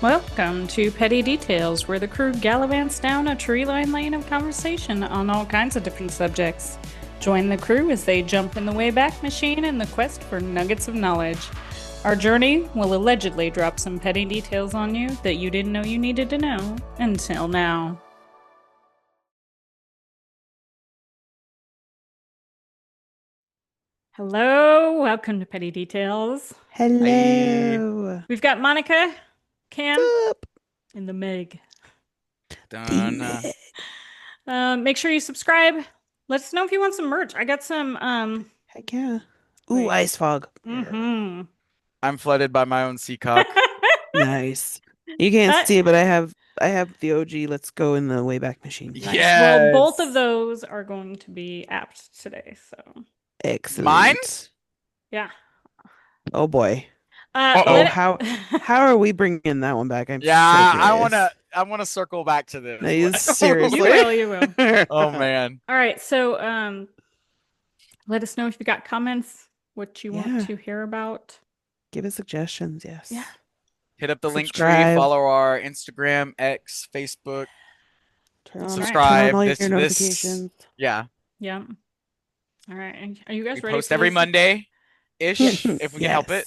Welcome to Petty Details, where the crew gallivants down a tree-lined lane of conversation on all kinds of different subjects. Join the crew as they jump in the Wayback Machine in the quest for nuggets of knowledge. Our journey will allegedly drop some petty details on you that you didn't know you needed to know until now. Hello, welcome to Petty Details. Hello. We've got Monica, Cam, What's up? and the Meg. Demon. Make sure you subscribe. Let us know if you want some merch. I got some. Heck yeah. Ooh, Wait. ice fog. Mm-hmm. I'm flooded by my own sea cock. Nice. You can't see it, but I have the OG Let's Go in the Wayback Machine. Nice. Yes. Well, both of those are going to be apt today. So Excellent. Mine? yeah. Oh boy. Let how are we bringing that one back? I'm Yeah, so I wanna circle back to this. Seriously. You will. Oh man. All right. So let us know if you got comments, what you want to hear about. Give us suggestions. Yes. Yeah. Hit up the link tree, Subscribe. follow our Instagram, X, Facebook, Turn on subscribe. all This your notifications. yeah. Yeah. All right. Are you guys We ready? post for every this? Monday-ish if we can help it.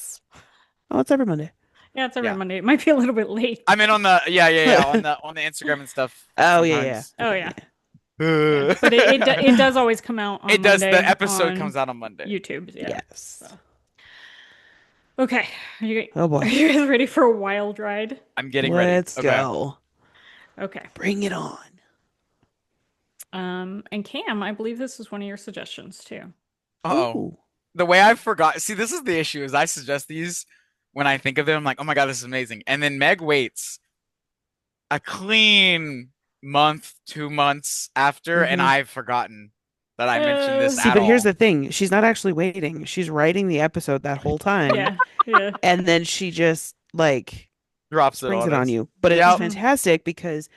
Oh, it's every Monday. Yeah, it's every Monday. It might be a little bit late. I'm in on the on the Instagram and stuff. Oh yeah. Oh yeah. Yeah. But it does always come out on It does. Monday The episode on comes out on Monday. YouTube. Yeah. Yes. So. Okay. Oh boy. Are you guys ready for a wild ride? I'm getting ready. Let's go. Okay. Bring it on. And Cam, I believe this is one of your suggestions too. Uh-oh. The way I forgot. See, this is the issue. Is I suggest these when I think of them. I'm like, oh my god, this is amazing. And then Meg waits a clean month, 2 months after, and I've forgotten that I mentioned this See, at but all. here's the thing. She's not actually waiting. She's writing the episode that whole time. Yeah. And then she just Drops it springs on it on us. you. But it's Yep. fantastic because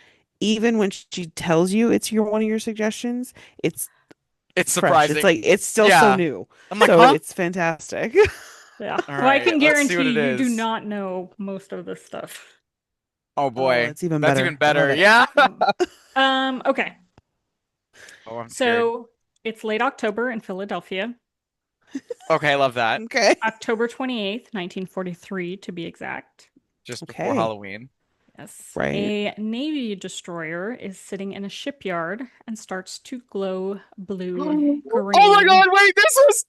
even when she tells you it's one of your suggestions, it's fresh. surprising. It's like it's still so new. I'm like, so huh? It's fantastic. Yeah. All Well, I right, can let's see what guarantee it you do is. not know most of this stuff. Oh boy, it's even that's better. even better. Love it. Yeah. Okay. Oh, I'm scared. So it's late October in Philadelphia. Okay, I love that. Okay. October 28th, 1943, to be exact. Just before Halloween. Yes. Right. A Navy destroyer is sitting in a shipyard and starts to glow blue green. Oh my god, wait, this was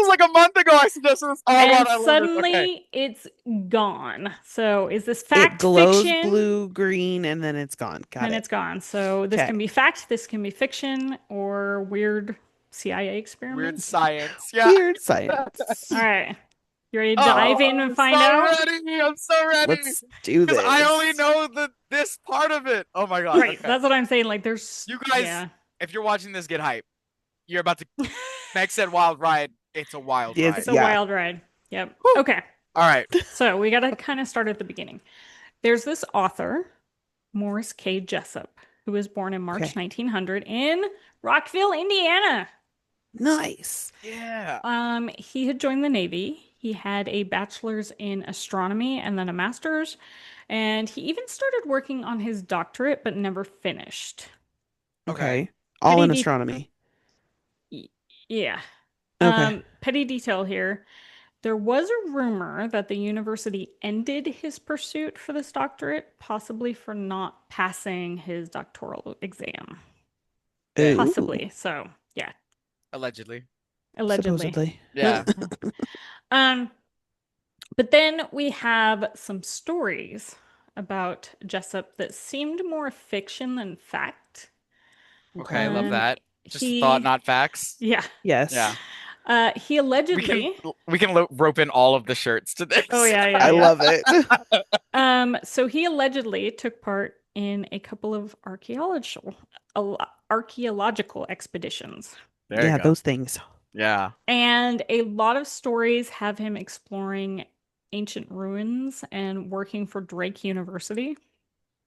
like a month ago I suggested this. Oh and god, I love suddenly this. Okay. it's gone. So is this fact, it glows fiction? blue, green, and then it's gone. And it's gone. So this can be fact, this can be fiction, or weird CIA experiment. Weird science. Yeah. Weird science. All right. You ready to dive in and find out? I'm so ready. Let's do this. Because I only know this part of it. Oh my god. Right. Okay. That's what I'm saying. Like there's you guys, if you're watching this, get hype. You're about to Meg said wild ride. It's a wild ride. It's a wild ride. Yep. Woo. Okay. All right. So we got to kind of start at the beginning. There's this author, Morris K. Jessup, who was born in March 1900 in Rockville, Indiana. Nice. Yeah. He had joined the Navy. He had a bachelor's in astronomy and then a master's. And he even started working on his doctorate, but never finished. Okay. All in astronomy. Yeah. Okay. Petty detail here. There was a rumor that the university ended his pursuit for this doctorate, possibly for not passing his doctoral exam. Ooh. Possibly. So, yeah. Allegedly. Supposedly. Yeah. But then we have some stories about Jessup that seemed more fiction than fact. Okay, I love that. Just thought, not facts. Yeah. Yes. Yeah. He allegedly. We can rope in all of the shirts to this. Oh yeah. I love it. So he allegedly took part in a couple of archaeological expeditions. Yeah, those things. Yeah. And a lot of stories have him exploring ancient ruins and working for Drake University.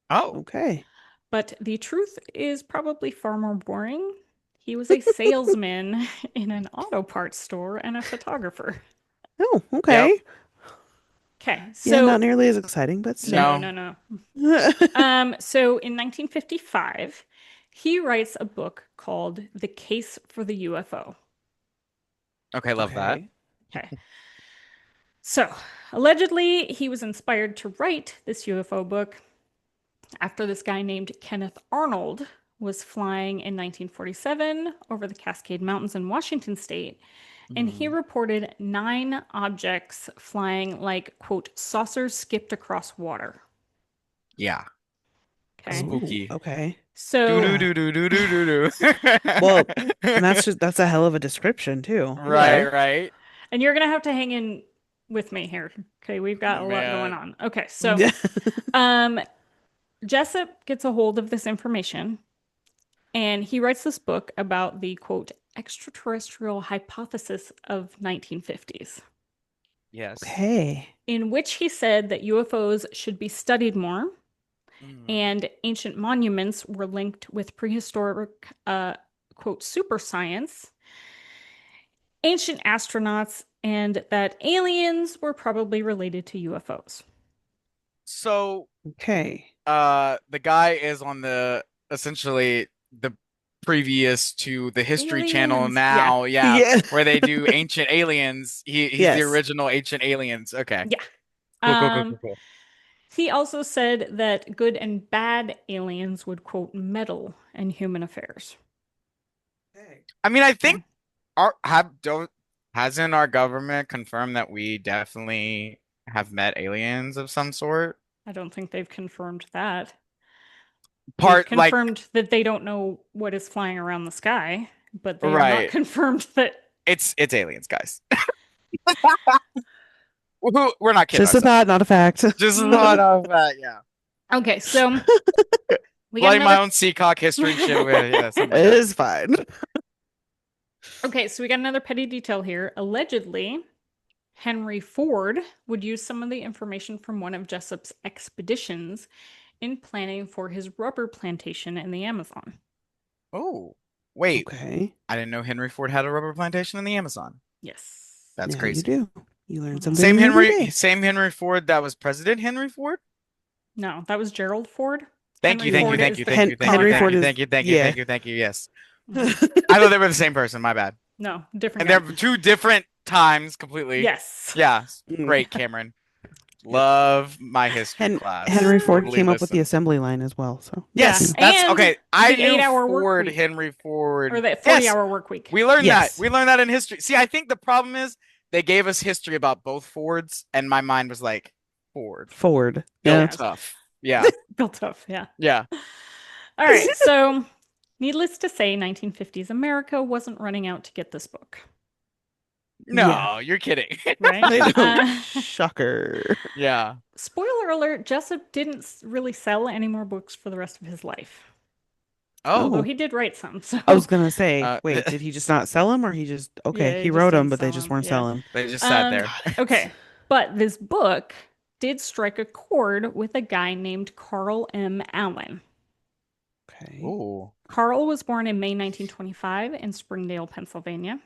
Oh. Okay. But the truth is probably far more boring. He was a salesman in an auto parts store and a photographer. Oh, okay. Okay, Yeah, so not nearly as exciting, but still. No. so in 1955, he writes a book called The Case for the UFO. Okay, love that. Okay. Okay. So, allegedly, he was inspired to write this UFO book after this guy named Kenneth Arnold was flying in 1947 over the Cascade Mountains in Washington state, and he Mhm. reported 9 objects flying like, quote, saucers skipped across water. Yeah. Okay. Ooh, Spooky. okay. Do do So, do do do do do Well, and do. that's a hell of a description too. Right, Okay. right. and you're going to have to hang in with me here. Okay. We've got Oh a lot going man. on. Okay. So, um, Jessup gets a hold of this information and he writes this book about the quote extraterrestrial hypothesis of 1950s, Yes. Okay. in which he said that UFOs should be studied more Mhm. and ancient monuments were linked with prehistoric quote super science, ancient astronauts, and that aliens were probably related to UFOs. So, Okay. the guy is on the essentially the previous to the History Channel Aliens. Yeah. now, yeah, Yeah. where they do ancient aliens. He's the Yes. original ancient aliens. Okay. Yeah. Cool, cool, cool, cool, Um, cool. he also said that good and bad aliens would, quote, meddle in human affairs. Okay. I mean, I think Okay. our have don't hasn't our government confirmed that we definitely have met aliens of some sort? I don't think they've confirmed that. They've Part like confirmed that they don't know what is flying around the sky, but they have not right. confirmed that. It's aliens, guys. We're not kidding Just a ourselves. thought, not a fact. Just thought of that, yeah. Okay, so we got Bloody my another. own Seacock history and shit with yeah, something like It that. is fine. Okay, so we got another petty detail here. Allegedly, Henry Ford would use some of the information from one of Jessup's expeditions in planning for his rubber plantation in the Amazon. Oh, wait. Okay. I didn't know Henry Ford had a rubber plantation in the Amazon. Yes. That's Now you crazy. do. You learn Mhm. something new every day. Same Henry Ford that was President Henry Ford? No, that was Gerald Ford. Thank you, Henry thank Yeah. you, Ford thank is you, the thank you, thank car you, Henry thank Ford you, guy. is thank you, thank you, yeah. thank you, thank you. Yes. Mhm. I thought they were the same person. My bad. No, different And they're guy. two different times completely. Yes. Yeah. Mm. Great, Cameron. Yep. Love my history Hen class. Henry Ford Totally came up with the listen. assembly line as well. So Yeah, Yes, that's and okay. I the knew 8-hour work Ford, week Henry Ford. or the 40 Yes, hour work week. we learned that. yes. We learned that in history. See, I think the problem is they gave us history about both Fords, and my mind was like, Ford, Ford. built Yeah. Yes. tough. Yeah, Built tough. Yeah. yeah. All right. So, needless to say, 1950s America wasn't running out to get this book, Yeah. No, you're kidding. right? I know. Uh, Shocker. Yeah. spoiler alert, Jessup didn't really sell any more books for the rest of his life, although Oh, he did write some. So, I was gonna say, Uh, wait, did he just not sell them, or he just okay? yeah, he He just wrote them, didn't but they sell just them. weren't Yeah. selling. they just sat there. Got it. Okay. But this book did strike a chord with a guy named Carl M. Allen. Okay. Ooh. Carl was born in May 1925 in Springdale, Pennsylvania.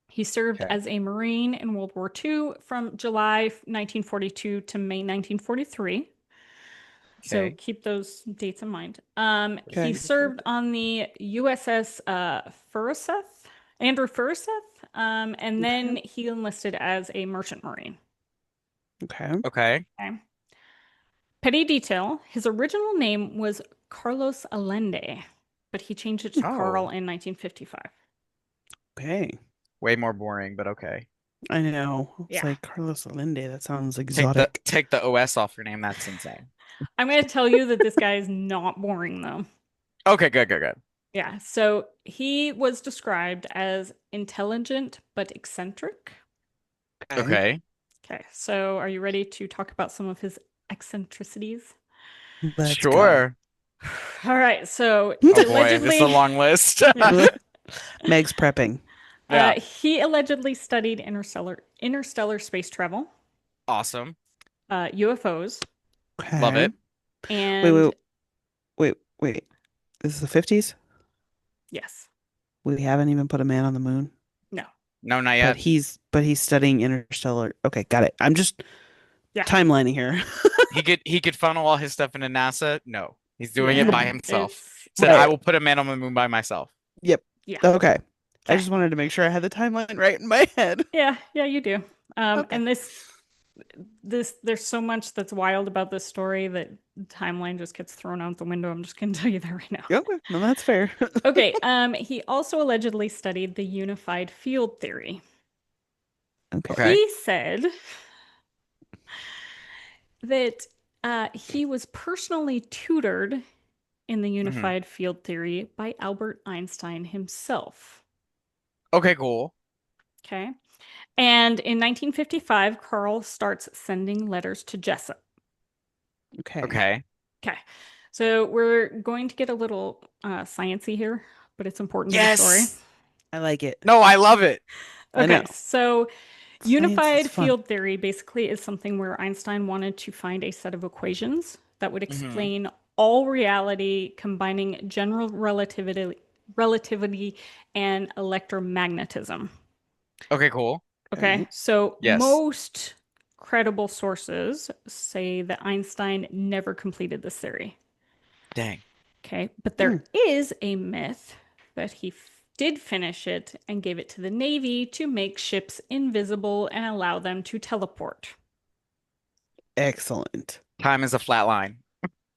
He served Okay. as a Marine in World War II from July 1942 to May 1943. So Okay. keep those dates in mind. He Okay. served on the USS Andrew Furuseth, and then Okay. he enlisted as a merchant marine. Okay. Okay. Okay. Petty detail, his original name was Carlos Allende, but he changed it to Carl Oh, in 1955. Okay. way more boring, but okay. I know. It's Yeah. like Carlos Allende. That sounds Take the exotic. take the OS off your name. That's insane. I'm going to tell you that this guy is not boring, though. Okay, good, good, good. Yeah. So he was described as intelligent but eccentric. Okay. Okay. So are you ready to talk about some of his eccentricities? Let's go. Sure. All right. So Oh boy, this is a allegedly, long list. yeah. Meg's prepping. Yeah. He allegedly studied interstellar space travel, Awesome. UFOs, Love Okay. it. Wait, and wait, wait. This is the 50s? yes, We haven't even put a man on the moon. no. No, not But yet. he's studying interstellar. Okay, got it. I'm just Yeah. timelining here. He could funnel all his stuff into NASA. No, he's doing it Yeah. by himself. It's Said, I Right. will put a man on the moon by myself. Yep. yeah. Okay. I Okay. just wanted to make sure I had the timeline right in my head. Yeah, yeah, you do. Okay. And there's so much that's wild about this story that timeline just gets thrown out the window. I'm just gonna tell you that right now. Okay. No, that's fair. Okay, he also allegedly studied the unified field theory. Okay. Okay. He said that he was personally tutored in the Hmm. unified field theory by Albert Einstein himself. Okay, cool. Okay. And in 1955, Carl starts sending letters to Jessup. Okay. Okay. Okay. So we're going to get a little sciencey here, but it's important to the story. Yes. I like it. No, I love it. I know. Okay, so Science is unified fun. field theory basically is something where Einstein wanted to find a set of equations that would Hmm. explain all reality, combining general relativity and electromagnetism. Okay, cool. Okay, so Yes. most credible sources say that Einstein never completed this theory. Dang. Okay, but Hmm. there is a myth that he did finish it and gave it to the Navy to make ships invisible and allow them to teleport. Excellent. Time is a flat line.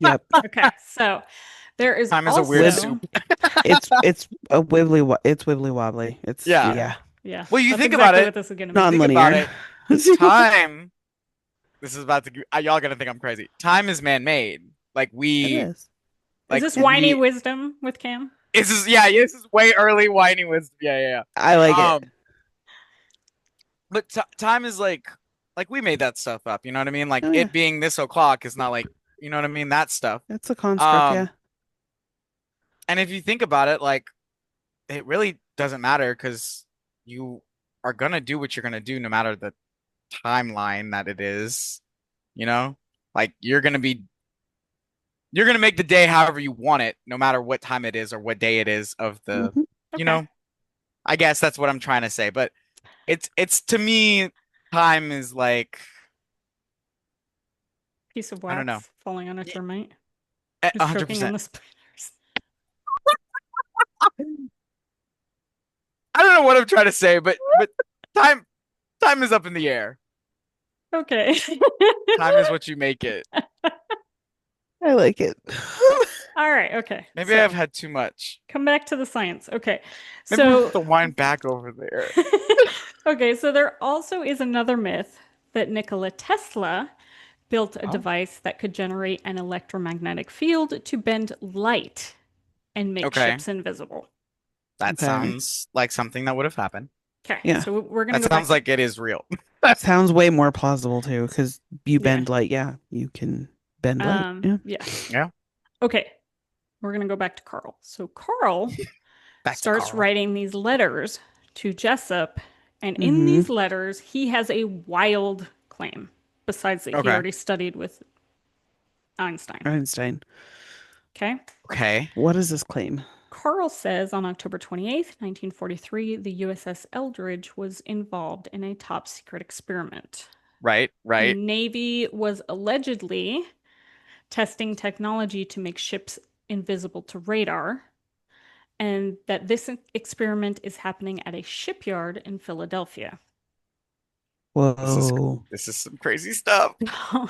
Yep. Okay, so there is Time is a weird Wib- also, soup. it's a it's wibbly wobbly. It's Yeah. yeah. yeah, Well, you that's think about exactly it. what this is going to be. Think about Non-linear. it. Time. This is about to. Y'all gonna think I'm crazy. Time is man-made. Like It we. is. Is Like this whiny we. wisdom with Cam? This is yeah. This is way early whiny wisdom. Yeah, yeah, I like yeah. it. But time is like we made that stuff up. You know what I mean? Like Oh yeah. it being this o'clock is not like you know what I mean. That stuff. That's a construct, yeah. Um. And if you think about it, like it really doesn't matter because you are gonna do what you're gonna do no matter the timeline that it is. You know, like you're gonna make the day however you want it, no matter what time it is or what day it is of the, Hmm. you Okay. know, I guess that's what I'm trying to say. But it's to me, time is like Piece of I don't know, wax falling on a termite. a Who's hundred choking on the percent. spiders? I don't know what I'm trying to say, but time time is up in the air. Okay. Time is what you make it. I like it. All right. Okay. Maybe So I've had too much. come back to the science. Okay. Maybe we'll So put the wine back over there. okay, so there also is another myth that Nikola Tesla built a Oh, device that could generate an electromagnetic field to bend light and make okay. ships invisible. That Okay. sounds like something that would have happened. Okay, Yeah. so we're gonna That go back sounds to like it is real. Sounds way more plausible too, because you yeah. bend light. Yeah, you can bend light. Yeah. Yeah. Yeah. Okay, we're gonna go back to Carl. So Carl Back to starts Carl. writing these letters to Jessup, and in Mm-hmm. these letters, he has a wild claim. Besides that, he Okay. already studied with Einstein. Einstein. Okay. Okay. What is this claim? Carl says on October 28th, 1943, the USS Eldridge was involved in a top secret experiment. Right. The Right. Navy was allegedly testing technology to make ships invisible to radar, and that this experiment is happening at a shipyard in Philadelphia. This is Whoa. this is some crazy stuff. Carl,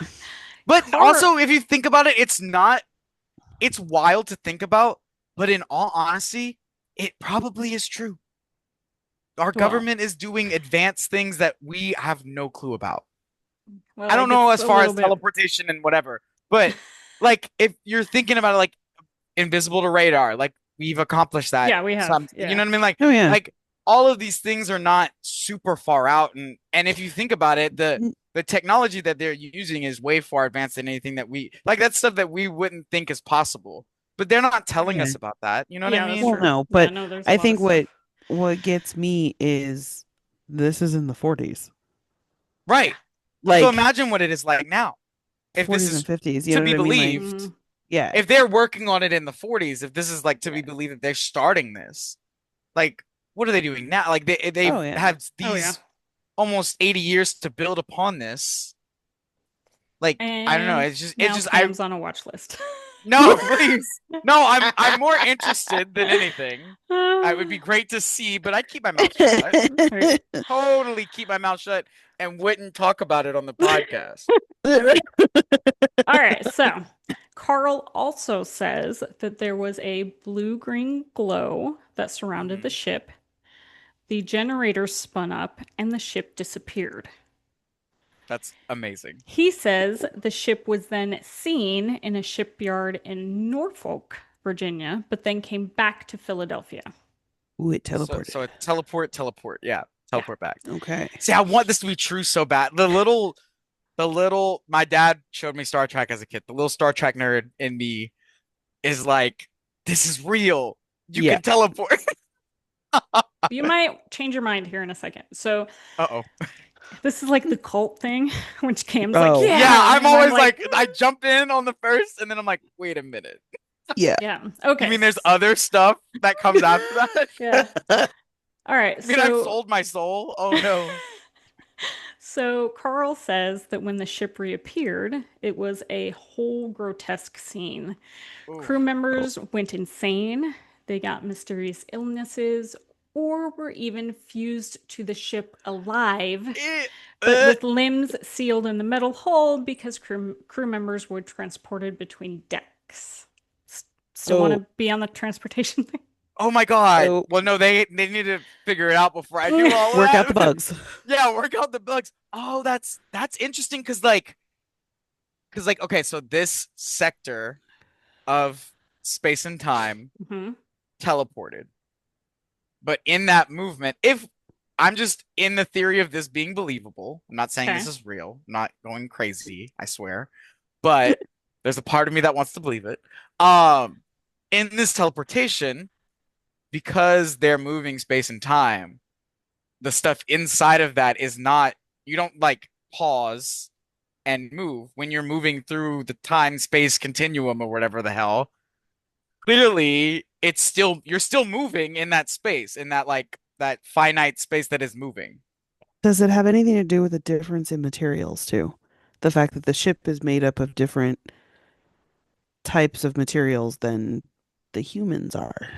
But also, if you think about it, it's wild to think about, but in all honesty, it probably is true. Our well, government is doing advanced things that we have no clue about. well, I it don't know gets as a far little as bit. teleportation and whatever, but like if you're thinking about it, like invisible to radar, like we've accomplished that. Yeah, we have. Some, you Yeah. know what I mean? Oh yeah. Like all of these things are not super far out, and if you think about it, the technology that they're using is way far advanced than anything that we like. That's stuff that we wouldn't think is possible, but they're not telling Yeah. us about that. You know what I Yeah, that's mean? Well, true. no, Yeah, but no, there's a I lot of think stuff. what gets me is this is in the 40s. Right. So Like imagine what it is like now. If this 40s and is 50s, you to know be what I mean? Like, believed, Mhm. yeah. if they're working on it in the 40s, if this is like to be Yeah. believed that they're starting this, like what are they doing now? Like they've Oh yeah. had Oh, yeah. these almost 80 years to build upon this. Like, I don't know. And It's now just, I, Cam's on a watch list. no, please. No, I'm more interested than anything. It would be great to see, but I'd keep my mouth shut. Right. Totally keep my mouth shut and wouldn't talk about it on the podcast. All right, so Carl also says that there was a blue-green glow that surrounded the Mhm. ship. The generator spun up and the ship disappeared. That's amazing. He says the ship was then seen in a shipyard in Norfolk, Virginia, but then came back to Philadelphia. Ooh, it So teleported. a teleport. Yeah, Yeah. teleport back. Okay. See, I want this to be true so bad. My dad showed me Star Trek as a kid. The little Star Trek nerd in me is like, this is real. You Yeah. can teleport. You might change your mind here in a second. So Uh-oh. this is like the cult thing, which Cam's like, Oh. Yeah, yeah. I'm And I'm always like, like, I jump in on the first, and then I'm like, wait a minute. Yeah. yeah. You Okay. mean there's other stuff that comes after that? Yeah. All right. I mean, I've So sold my soul. Oh no. So Carl says that when the ship reappeared, it was a whole grotesque scene. Crew Oof. Oh. members went insane, they got mysterious illnesses, or were even fused to the ship alive, Eh, but uh, with limbs sealed in the metal hull because crew members were transported between decks. Still want Oh. to be on the transportation thing? oh my God. Oh. Well, no, they need to figure it out before I do all Work out the that. bugs. Yeah, work out the bugs. Oh, that's interesting because like okay, so this sector of space and time Hmm. teleported. But in that movement, if I'm just in the theory of this being believable, I'm not saying Okay. this is real, I'm not going crazy, I swear, but there's a part of me that wants to believe it. Um, in this teleportation, because they're moving space and time, the stuff inside of that is not, you don't like pause and move when you're moving through the time space continuum or whatever the hell. Clearly, it's still, you're still moving in that space, in that like that finite space that is moving. Does it have anything to do with the difference in materials too? The fact that the ship is made up of different types of materials than the humans are.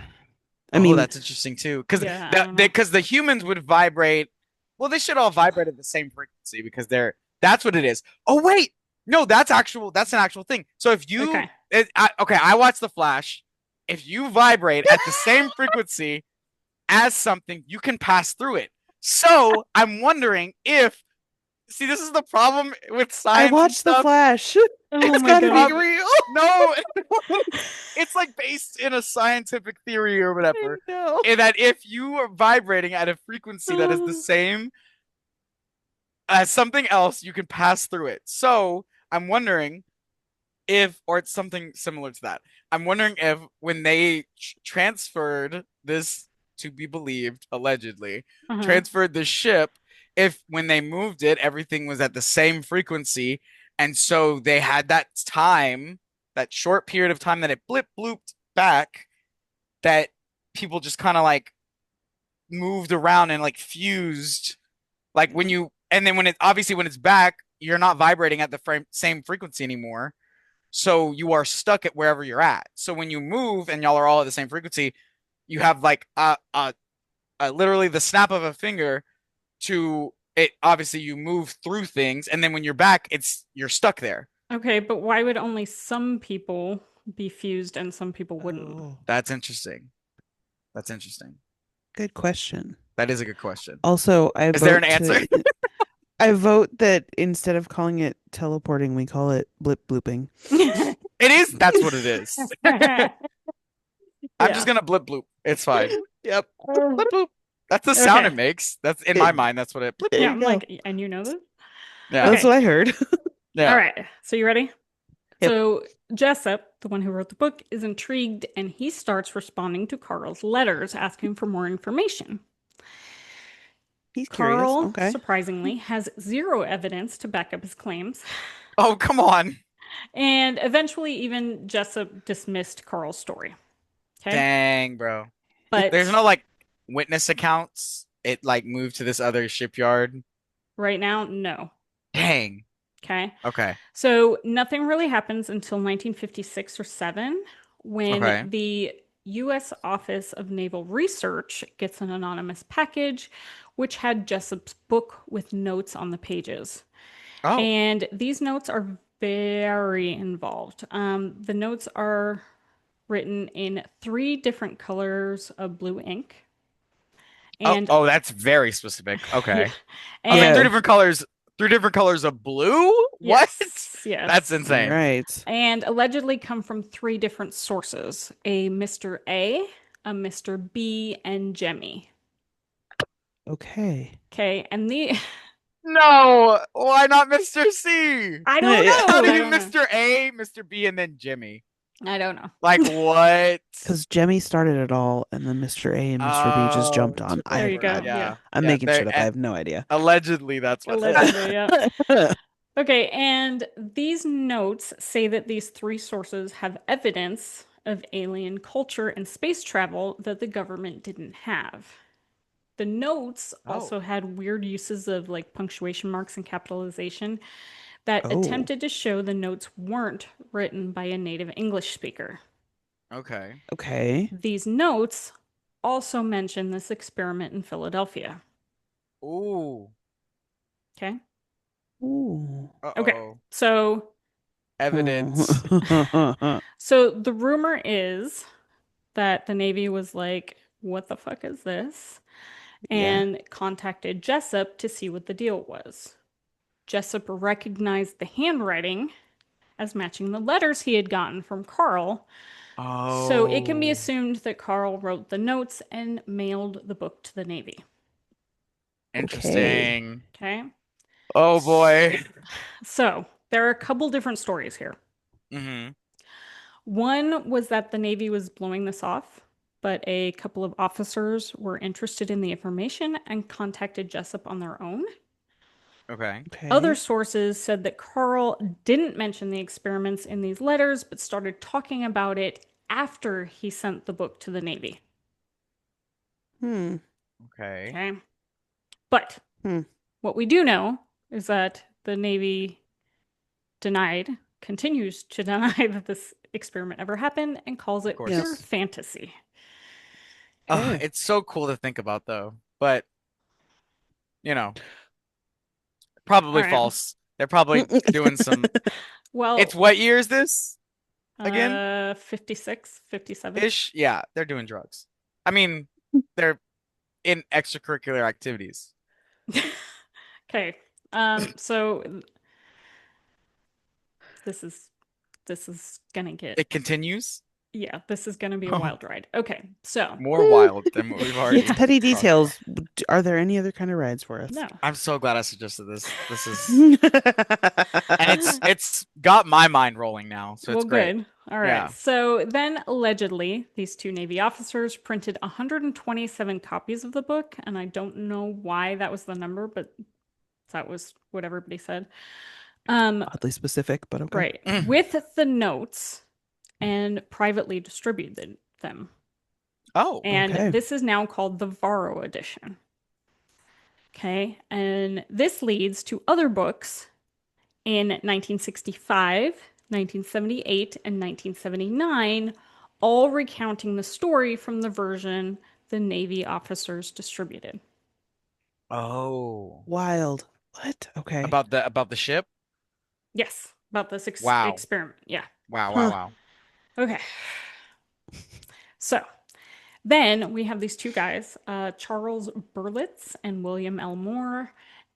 I Oh, mean, that's interesting too. Because Yeah, I don't know. the humans would vibrate. Well, they should all vibrate at the same frequency because that's what it is. Oh wait, no, that's an actual thing. So if you Okay. okay, I watched The Flash. If you vibrate at the same frequency as something, you can pass through it. So I'm wondering if, see, this is the problem with I science and watched The stuff. Flash. Oh It's my gotta be God. real. No, it's like based in a scientific theory or I whatever. know. And that if you are vibrating at a frequency that is the same as something else, you can pass through it. So I'm wondering if, or it's something similar to that. I'm wondering if when they transferred this, to be believed, allegedly, Uh-huh. transferred the ship, if when they moved it, everything was at the same frequency. And so they had that time, that short period of time that it blip blooped back, that people just kind of like moved around and like fused. Like when you, and then when it, obviously when it's back, you're not vibrating at the same frequency anymore. So you are stuck at wherever you're at. So when you move and y'all are all at the same frequency, you have like literally the snap of a finger to it. Obviously, you move through things, and then when you're back, you're stuck there. Okay, but why would only some people be fused and some people wouldn't? Oh, That's interesting. That's interesting. good question. That is a good question. Also, Is there an answer? I vote that instead of calling it teleporting, we call it blip blooping. It is. That's what it is. I'm just Yeah. gonna blip bloop. It's fine. Yep. Blip bloop. That's the sound Okay. it makes. That's in my It- mind. That's what it. Blip There Yeah, bloop. you I'm go. like, and you know this? Yeah. That's Okay. what I heard. All Yeah. right. So you ready? Yep. So Jessup, the one who wrote the book, is intrigued and he starts responding to Carl's letters asking for more information. He's curious. Carl, Okay. surprisingly, has zero evidence to back up his claims. Oh, come on. And eventually, even Jessup dismissed Carl's story. Okay. Dang, bro. There's But no like witness accounts. It like moved to this other shipyard. right now, no. Dang. Okay. Okay. So nothing really happens until 1956 or 7 when Okay. the U.S. Office of Naval Research gets an anonymous package which had Jessup's book with notes on the pages. Oh. And these notes are very involved. The notes are written in 3 different colors of blue ink. Oh, And oh, that's very specific. yeah. Okay. I was like And Yeah. three different colors of blue? What? yes, That's yes. insane. Right. And allegedly come from 3 different sources: a Mr. A Mr. B, and Jemmy. Okay. Okay. And the, No, why not Mr. C? I don't Yeah. How know. do I you don't know. Mr. A, Mr. B, and then Jimmy? I don't know. Like what? Because Jemmy started it all, and then Mr. A and Mr. B just Oh, jumped on. took There you over. go. Yeah. I'm Yeah. making shit up. I have no idea. Allegedly, that's what Allegedly, happened. yeah. Okay, and these notes say that these 3 sources have evidence of alien culture and space travel that the government didn't have. The notes Oh, also had weird uses of like punctuation marks and capitalization that Oh, attempted to show the notes weren't written by a native English speaker. okay. okay. These notes also mention this experiment in Philadelphia. Ooh. Okay. Ooh. Okay. Uh-oh. So Evidence. so the rumor is that the Navy was like, what the fuck is this? Yeah. And contacted Jessup to see what the deal was. Jessup recognized the handwriting as matching the letters he had gotten from Carl. So it can be Oh, assumed that Carl wrote the notes and mailed the book to the Navy. Okay. interesting. Okay. Oh boy. So there are a couple different stories here. Mm-hmm. One was that the Navy was blowing this off, but a couple of officers were interested in the information and contacted Jessup on their own. Okay. Other Okay. sources said that Carl didn't mention the experiments in these letters, but started talking about it after he sent the book to the Navy. Hmm. Okay. Okay. But Hmm. what we do know is that the Navy denied, continues to deny that this experiment ever happened and calls Of it pure Yes. course. fantasy. Oh, Okay. it's so cool to think about though. But, you know, All probably right. false. They're probably doing some. It's Well, what year is this again? 56, 57. Ish? Yeah, they're doing drugs. I mean, they're in extracurricular activities. Okay. So this is this is gonna get, It continues. yeah, this is gonna be a Oh, wild ride. Okay, so more wild than what we've It's yeah, already petty crossed. details. Are there any other kind of rides for us? no. I'm so glad I suggested this. This is, and it's got my mind rolling now, so Well, it's great. good. All right. Yeah. So then, allegedly, these 2 Navy officers printed 127 copies of the book, and I don't know why that was the number, but that was what everybody said. Oddly specific, but okay. Right. With the notes and privately distributed them. Oh, And Okay. this is now called the Varro edition. Okay. And this leads to other books in 1965, 1978, and 1979, all recounting the story from the version the Navy officers distributed. oh, Wild. What? Okay. about the ship. Yes, about this Wow, experiment. Yeah. wow, wow, Huh. wow. Okay. So then we have these 2 guys, Charles Berlitz and William L. Moore,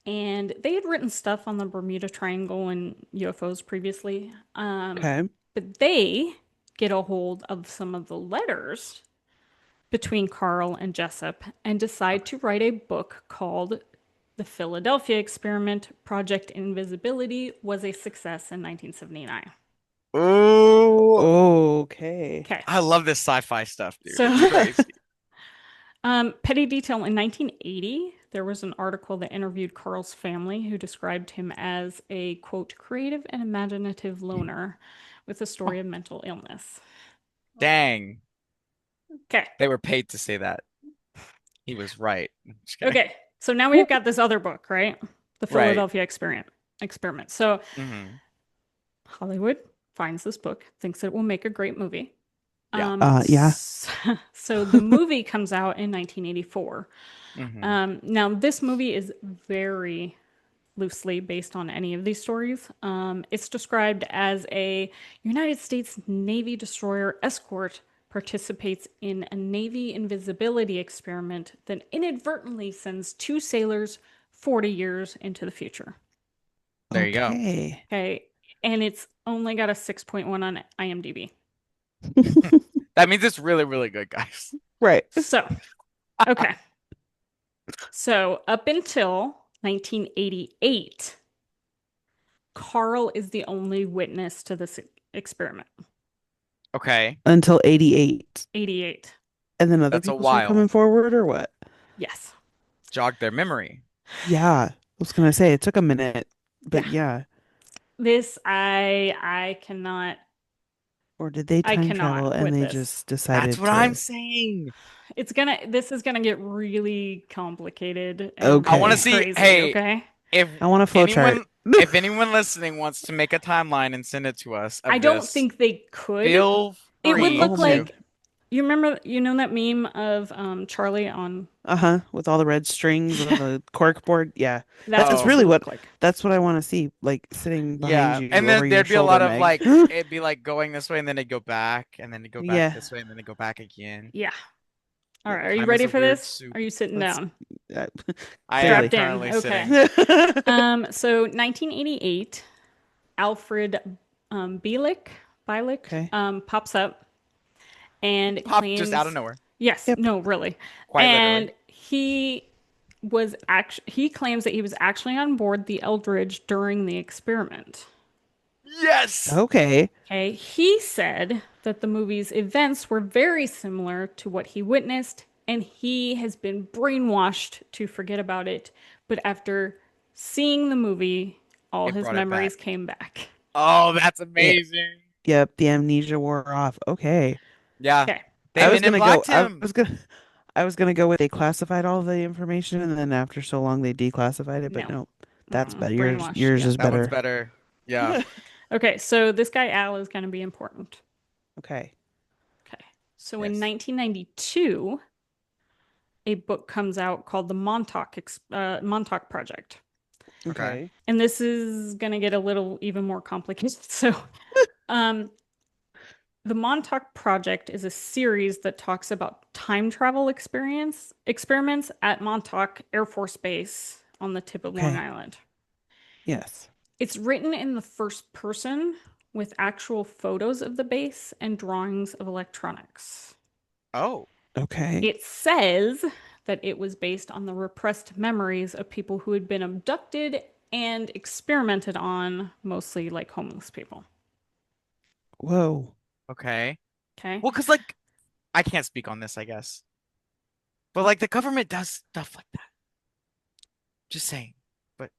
and they had written stuff on the Bermuda Triangle and UFOs previously. Okay. But they get a hold of some of the letters between Carl and Jessup and decide Okay. to write a book called The Philadelphia Experiment. Project Invisibility was a success in 1979. Ooh, Okay. Okay. I love this sci-fi stuff, dude. It's So, crazy. petty detail, in 1980, there was an article that interviewed Carl's family who described him as a, quote, creative and imaginative loner with a story of mental illness. Dang, Okay. they were paid to say that. He was right. Just kidding. Okay. So now we've got this other book, right? The Right. Philadelphia Experiment. experiment. So Hmm. Hollywood finds this book, thinks it will make a great movie. Yeah. Yeah. So the movie comes out in 1984. Hmm. Now, this movie is very loosely based on any of these stories. It's described as a United States Navy destroyer escort participates in a Navy invisibility experiment that inadvertently sends two sailors 40 years into the future. There you go. Okay. Okay. And it's only got a 6.1 on IMDb. That means it's really, really good, guys. Right. So, okay. So, up until 1988, Carl is the only witness to this experiment. Okay. Until 88. 88. And then other That's a people start coming while. forward or what? Yes. Jog their memory. Yeah. I was gonna say it took a minute, Yeah. but yeah. This I cannot Or did they I time travel cannot and with they this. just That's decided what I'm to saying. This is gonna get really complicated and I want to really Okay. see, crazy, hey, okay? if I want a flow chart. anyone if anyone listening wants to make a timeline and send it to us I of don't this, think they could. feel It would free Oh look to. man. like you know that meme of Charlie on Uh-huh. With all the red strings and the cork board. Yeah. that's what That's Oh, this really would what look like. that's what I want to see. Like sitting behind yeah. And you over then your there'd be a shoulder, lot of Meg. like it'd be like going this way and then it'd go back and then it'd go back Yeah. this way and then it'd go back again. Yeah. All Yeah, right. Are you time is ready a for weird this? soup. Are you sitting Let's down? uh, I am clearly. Strapped in. currently Okay. sitting. So 1988, Alfred Bielek Okay. pops up and Popped just out of claims, nowhere. yes, Yep. no, really, Quite and literally. he claims that he was actually on board the Eldridge during the experiment. Yes. Okay. Okay, he said that the movie's events were very similar to what he witnessed, and he has been brainwashed to forget about it. But after seeing the movie, all It his brought it memories back. came back. Oh, that's Yeah. amazing. Yep. The amnesia wore off. Okay. Yeah. Okay, They Men in Blacked I him. was gonna I was gonna go with they classified all the information and then after so long they declassified it, but no, no. That's better. brainwashed. Yours Yeah. is That one's better. better. Yeah. Okay, so this guy Al is going to be important. Okay. Okay, so in Yes. 1992, a book comes out called the Montauk Project. Okay. Okay. And this is going to get a little even more complicated. So, um, the Montauk Project is a series that talks about time travel experiments at Montauk Air Force Base on the tip of Long Okay. Island. Yes. It's written in the first person with actual photos of the base and drawings of electronics. Oh. Okay. It says that it was based on the repressed memories of people who had been abducted and experimented on, mostly like homeless people. Whoa. Okay. Okay. Well, because like I can't speak on this, I guess. But like the government does stuff like that. Just saying. But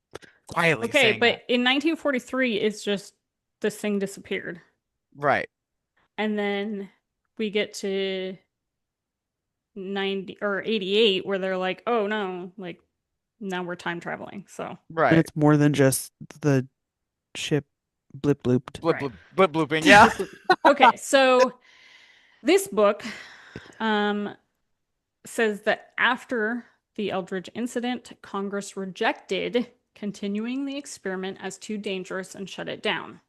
quietly Okay, saying that. but in 1943, it's just this thing disappeared. Right. And then we get to 90 or 88 where they're like, oh no, like now we're time traveling. So, And Right. it's more than just the ship blip blooped. Blip right. blip blip blooping. Yeah. Okay, so this book um, says that after the Eldridge incident, Congress rejected continuing the experiment as too dangerous and shut it down.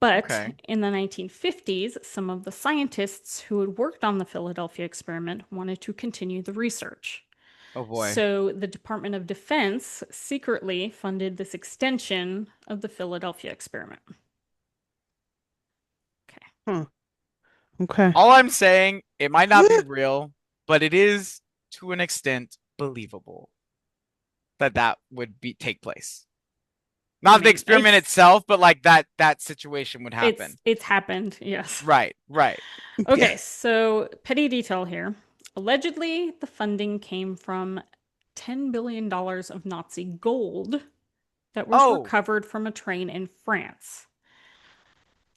But Okay. in the 1950s, some of the scientists who had worked on the Philadelphia experiment wanted to continue the research. Oh boy. So the Department of Defense secretly funded this extension of the Philadelphia experiment. Okay. Huh. Okay. All I'm saying, it might not be real, but it is to an extent believable that that would be take place. Not the mean, experiment itself, but like that situation would happen. It's happened, yes. Right, right. Okay, Yeah. so petty detail here. Allegedly, the funding came from $10 billion of Nazi gold that was Oh, recovered from a train in France.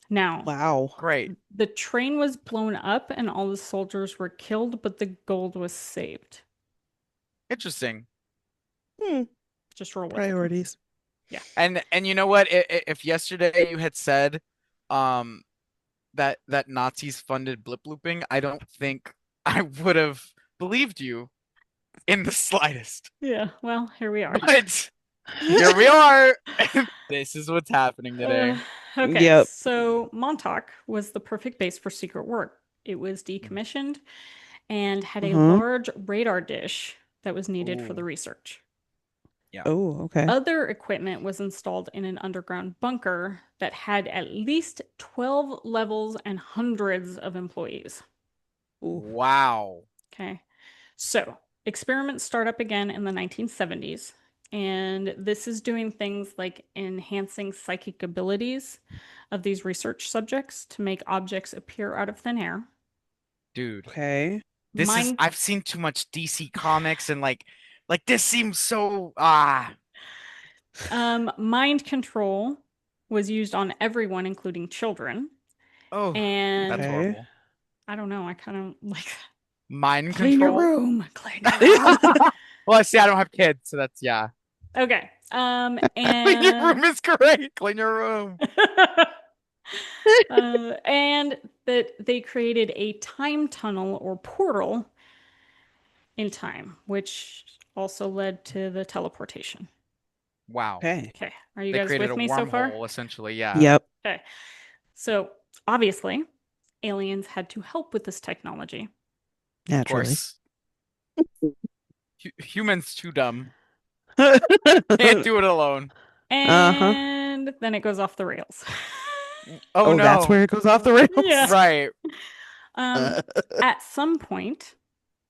Now, Wow. great. the train was blown up and all the soldiers were killed, but the gold was saved. Interesting. Hmm. Just roll with it. Priorities. Yeah. And you know what? If yesterday you had said um that Nazis funded blip looping, I don't think I would have believed you in the slightest. Yeah. Well, here we are. But here we are. This is what's happening Uh, today. okay, Yep. so Montauk was the perfect base for secret work. It was decommissioned and had a Uh-huh. large radar dish that was needed for the Ooh, research. yeah. Oh, okay. Other equipment was installed in an underground bunker that had at least 12 levels and hundreds of employees. Ooh. Wow. Okay. So experiments start up again in the 1970s. And this is doing things like enhancing psychic abilities of these research subjects to make objects appear out of thin air. Dude. Okay. Mind I've seen too much DC comics and like this seems so mind control was used on everyone, including children. oh, that's And Okay. horrible. I don't know, I kind of like Mind clean your control. room, clean your room. Well, I see, I don't have kids, so that's yeah. Okay. Clean your And room is great. Clean your room. and that they created a time tunnel or portal in time, which also led to the teleportation. Wow. Okay. Okay, are you They guys created with a me so far? wormhole, essentially, yeah. Yep. Okay, so obviously, aliens had to help with this technology. Of Naturally. course. Humans too dumb. Can't Uh-huh. do it alone. And then it goes off the rails. Oh Oh, that's no. where it goes off the rails. Yeah. Right. Um, at some point,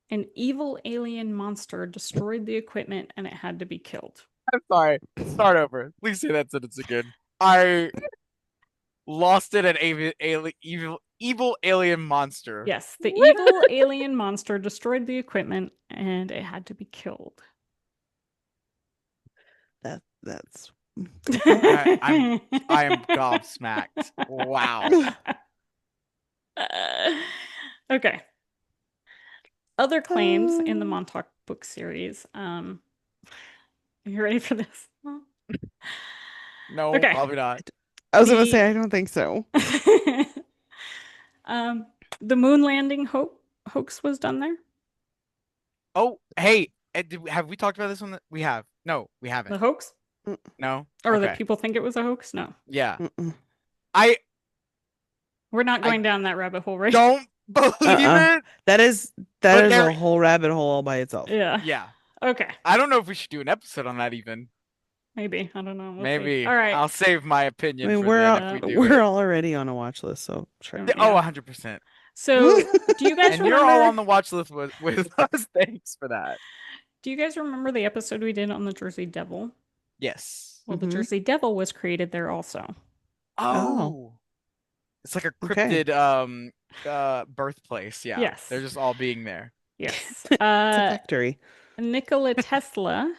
an evil alien monster destroyed the equipment and it had to be killed. I'm sorry. Start over. Please say that sentence again. I lost it at evil alien monster. Yes, the evil alien monster destroyed the equipment and it had to be killed. That's I am gobsmacked. Wow. Okay. Other claims in the Montauk book series. You ready for this? No, Okay. probably not. I was gonna The say I don't think so. um, the moon landing hoax was done there. Oh, hey, have we talked about this one? We have. No, we The haven't. hoax, No? or that Okay. people think it was a hoax. No, Yeah. Mm-mm. I we're not I going down that rabbit hole, right? don't believe Uh-uh. it, That is but a there, whole rabbit hole all by itself. Yeah. yeah. Okay. I don't know if we should do an episode on that even. Maybe. I don't know. We'll see. Maybe. All right. I'll save my I opinion mean, for then if all- we do we're it. already on a watch list, so sure. Oh, Yeah. 100%. So, do you guys And you're all remember? on the watch list with us. Thanks for that. Do you guys remember the episode we did on the Jersey Devil? Yes. Well, the Mhm. Jersey Devil was created there also. Oh. It's like a Okay. cryptid birthplace. Yeah. Yes. They're just all being there. Yes. It's a factory. Nikola Tesla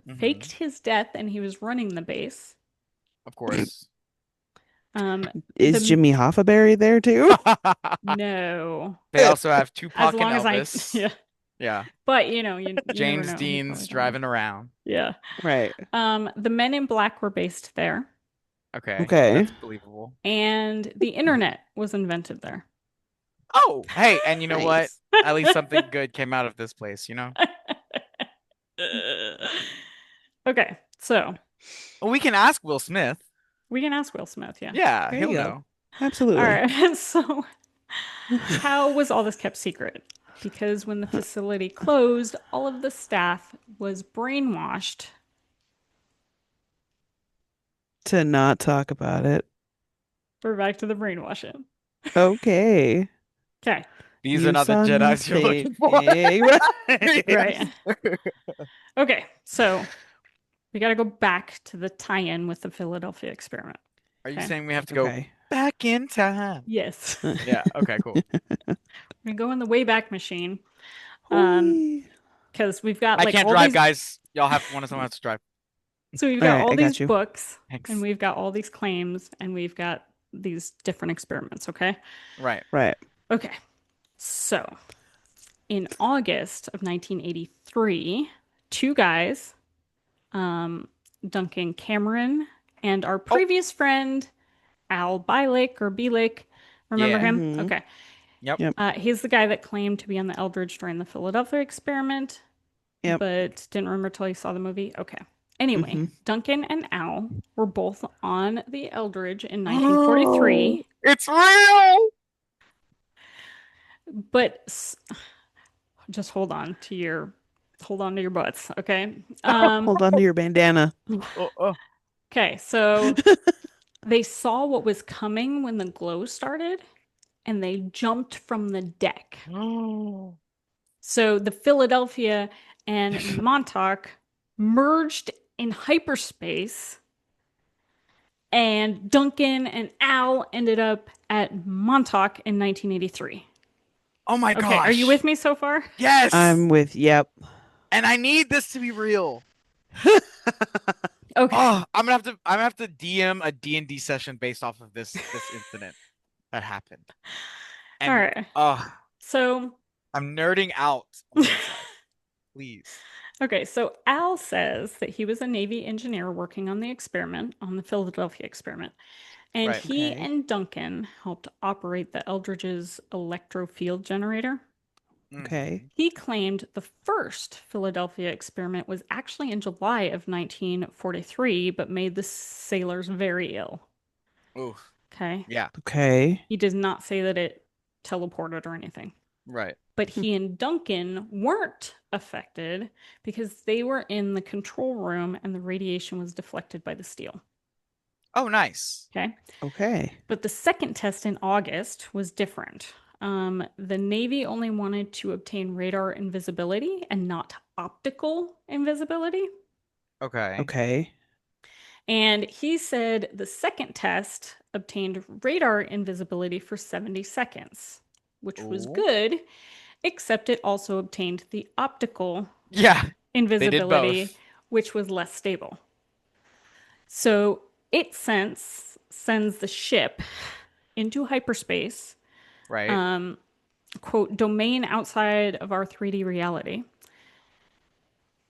Mhm. faked his death and he was running the base. Of course. Is the- Jimmy Hoffa buried there too? No. They also have As Tupac and long as I Elvis. yeah. Yeah. But you know, you never James know. He Dean's probably died. driving around. Yeah. Right. The Men in Black were based there, Okay. Okay. That's believable. and the internet was invented there. Oh, hey, and you know what? Nice. At least something good came out of this place, you know? Okay, so Well, we can ask Will Smith. we can ask Will Smith, yeah. Yeah, There he'll you go. know. Absolutely. All right. So how was all this kept secret? Because when the facility closed, all of the staff was brainwashed. To not talk about it. We're back to the brainwashing. Okay. Okay. These You are not the Jedis you're looking for. Right. Okay, so we got to go back to the tie-in with the Philadelphia experiment. Are you Okay. saying we have to go Okay. back in time? Yes. Yeah, okay, cool. We go in the Wayback Machine Whee. because we've got I like can't all drive, these. guys. Y'all have one of someone else to drive. So we've All got right, all I got these you. books, Thanks. and we've got all these claims, and we've got these different experiments. Okay. Right. Right. Okay. So in August of 1983, two guys Duncan Cameron, and our previous friend, Al Bielek. Remember Yeah. him? Mm-hmm. Okay. Yep. Yep. He's the guy that claimed to be on the Eldridge during the Philadelphia experiment, Yep. but didn't remember till he saw the movie. Okay. Anyway, Mm-hmm. Duncan and Al were both on the Eldridge in 1943, It's real. but just hold on to your butts, okay? Hold on to your bandana. Oh, oh. Okay, so they saw what was coming when the glow started, and they jumped from the deck. Oh. So the Philadelphia and Montauk merged in hyperspace, and Duncan and Al ended up at Montauk in 1983. Oh my Okay, are you gosh. with me so far? Yes. Yep. And I need this to be real. Okay. Oh, I'm gonna have to DM a D&D session based off of this incident that happened. All And right. oh, So, I'm nerding out on the inside. Please. okay, so Al says that he was a Navy engineer working on the experiment, on the Philadelphia experiment, and Right. he Okay. and Duncan helped operate the Eldridge's electrofield generator. Okay. Mhm. He claimed the first Philadelphia experiment was actually in July of 1943, but made the sailors very ill. Ooh. Okay. Yeah. Okay. He does not say that it teleported or anything. Right. But Hmm. he and Duncan weren't affected because they were in the control room and the radiation was deflected by the steel. Oh, nice. Okay. Okay. But the second test in August was different. The Navy only wanted to obtain radar invisibility and not optical invisibility. Okay. Okay. And he said the second test obtained radar invisibility for 70 seconds, which was Ooh. good, except it also obtained the optical Yeah. They did invisibility, both. which was less stable. So it sends the ship into hyperspace, Right. quote, domain outside of our 3D reality.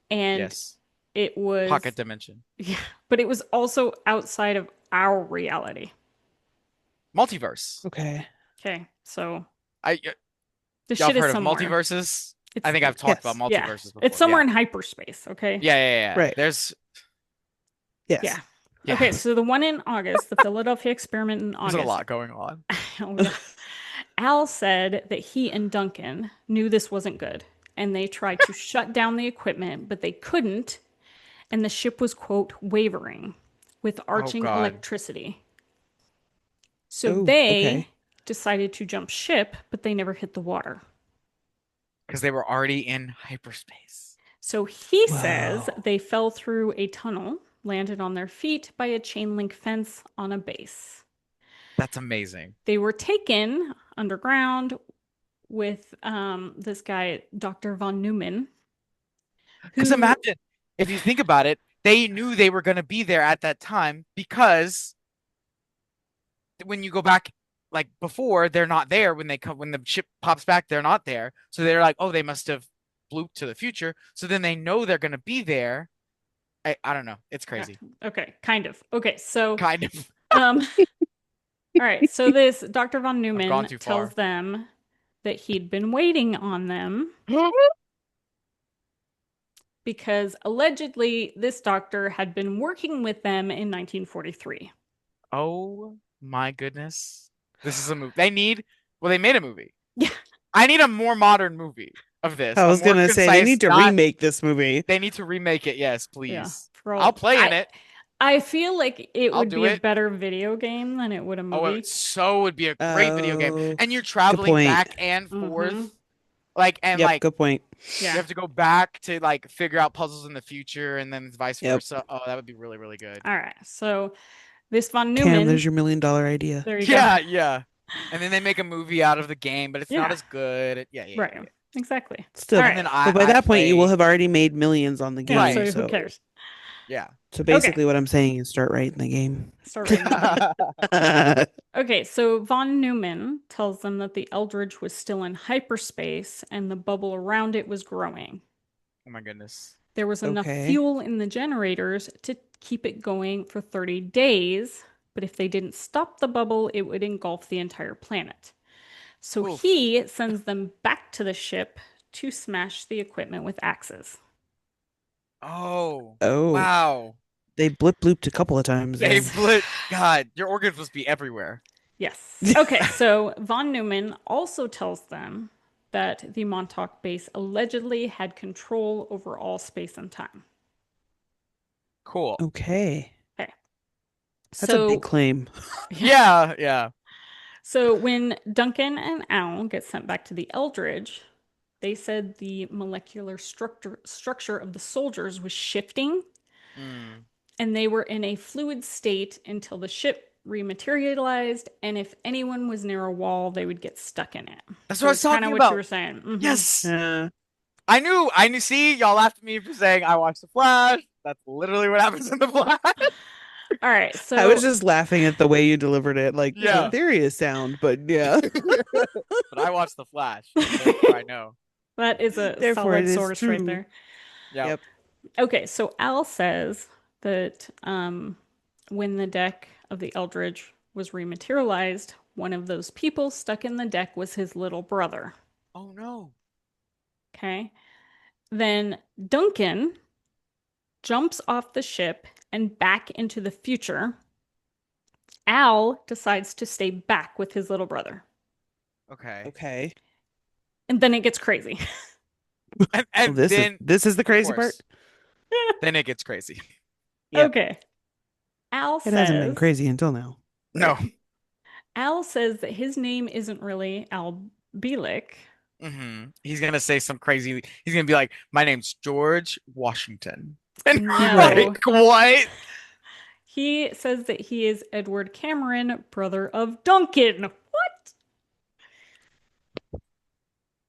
And Yes. it was, Pocket dimension. yeah, but it was also outside of our reality. Multiverse. Okay. Okay, so I the y'all shit have is heard of somewhere. multiverses? I It's, think I've talked about Yes. yeah, multiverses it's before. somewhere Yeah. in hyperspace, okay? Yeah. Right. There's Yeah. Yes. Okay, yeah. so the one in August, the Philadelphia experiment in There's a August. lot going on. Oh, yeah. Al said that he and Duncan knew this wasn't good and they tried to shut down the equipment, but they couldn't. And the ship was, quote, wavering with Oh arching God. electricity. So Oh, they okay. decided to jump ship, but they never hit the water. Because they were already in hyperspace. So he says Whoa. they fell through a tunnel, landed on their feet by a chain link fence on a base. That's amazing. They were taken underground with this guy, Dr. von Neumann, Because who, imagine if you think about it, they knew they were going to be there at that time because when you go back like before, they're not there when they come when the ship pops back, they're not there. So they're like, oh, they must have blooped to the future. So then they know they're going to be there. I don't know. It's crazy. okay, kind of. Okay, so, Kind of. um, all right, so this Dr. von I've gone Neumann too tells far. them that he'd been waiting on them because allegedly this doctor had been working with them in 1943. Oh my goodness. This is a movie. Well, they made a movie. Yeah. I need a more modern movie of this, I a was more gonna say they concise, need to not remake this movie. they need to remake it. Yes, Yeah. please. For all, I'll play in it. I feel like it I'll would do be a it. better video game than it would a Oh, movie. it would be a great video game. Oh, And you're good traveling point. back and forth. Mm-hmm. Yep, good point. You Yeah. have to go back to like figure out puzzles in the future and then vice Yep. versa. Oh, that would be really, really good. All right. So this von Cam, Neumann, there's your $1 million idea. there you Yeah, go. yeah. And then they make a movie out of the game, but it's not Yeah. as good. Yeah. Right. Exactly. Still, All And right. then but by I that point, you will play. have already made millions on the game. Yeah, so Right. who cares? Yeah. So Okay. basically, what I'm saying is start writing the game. Start writing the game. Okay, so von Neumann tells them that the Eldridge was still in hyperspace and the bubble around it was growing. Oh my goodness. There was enough Okay. fuel in the generators to keep it going for 30 days, but if they didn't stop the bubble, it would engulf the entire planet. So Oof. he sends them back to the ship to smash the equipment with axes. Oh, Oh, wow. they blip blooped a couple of times They then. Yes. blit. God, your organs must be everywhere. Yes. Okay, so von Neumann also tells them that the Montauk base allegedly had control over all space and time. Cool. Okay. Okay. That's a big So, claim. Yeah, yeah. so when Duncan and Al get sent back to the Eldridge, they said the molecular structure of the soldiers was shifting Mm. and they were in a fluid state until the ship rematerialized. And if anyone was near a wall, they would get stuck in it. That's what So I was it's kind talking of what you about. were saying. Yes. Uh, I knew. See, y'all laughed at me for saying I watched The Flash. That's literally what happens in The Flash. All right. I was So, just laughing at the way you delivered it. Like, in Yeah. theory, is sound, but yeah. But I watched The Flash, and therefore I know. that is a Therefore, it solid is source right true. there. Yep. Yep. Okay. So Al says that when the deck of the Eldridge was rematerialized, one of those people stuck in the deck was his little brother. Oh no. Okay. Then Duncan jumps off the ship and back into the future. Al decides to stay back with his little brother. Okay. Okay. And then it gets crazy. And Well, and then, this is the of crazy part. course, then it gets crazy. Yep. Okay. Al It hasn't been says crazy until now. No. Al says that his name isn't really Al Bielek. He's gonna say some crazy. He's gonna be like, "My name's George Washington." And I'm Right. No. like, what? He says that he is Edward Cameron, brother of Duncan. What?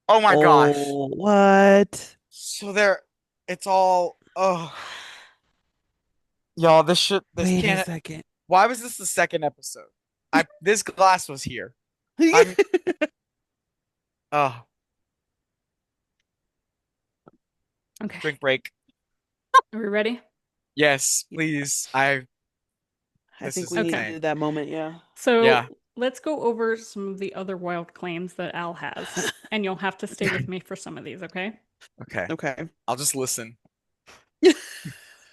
Oh my gosh. Oh, what? So there, it's all. Oh, y'all. This Wait a can't. second. Why was this the second episode? This glass was here. I'm. Oh, Okay. drink break. Are we ready? Yes, please. I. I This think is we Okay. insane. needed that moment, yeah. Yeah. So let's go over some of the other wild claims that Al has. And you'll have to stay with me for some of these, okay? Okay. Okay. I'll just listen.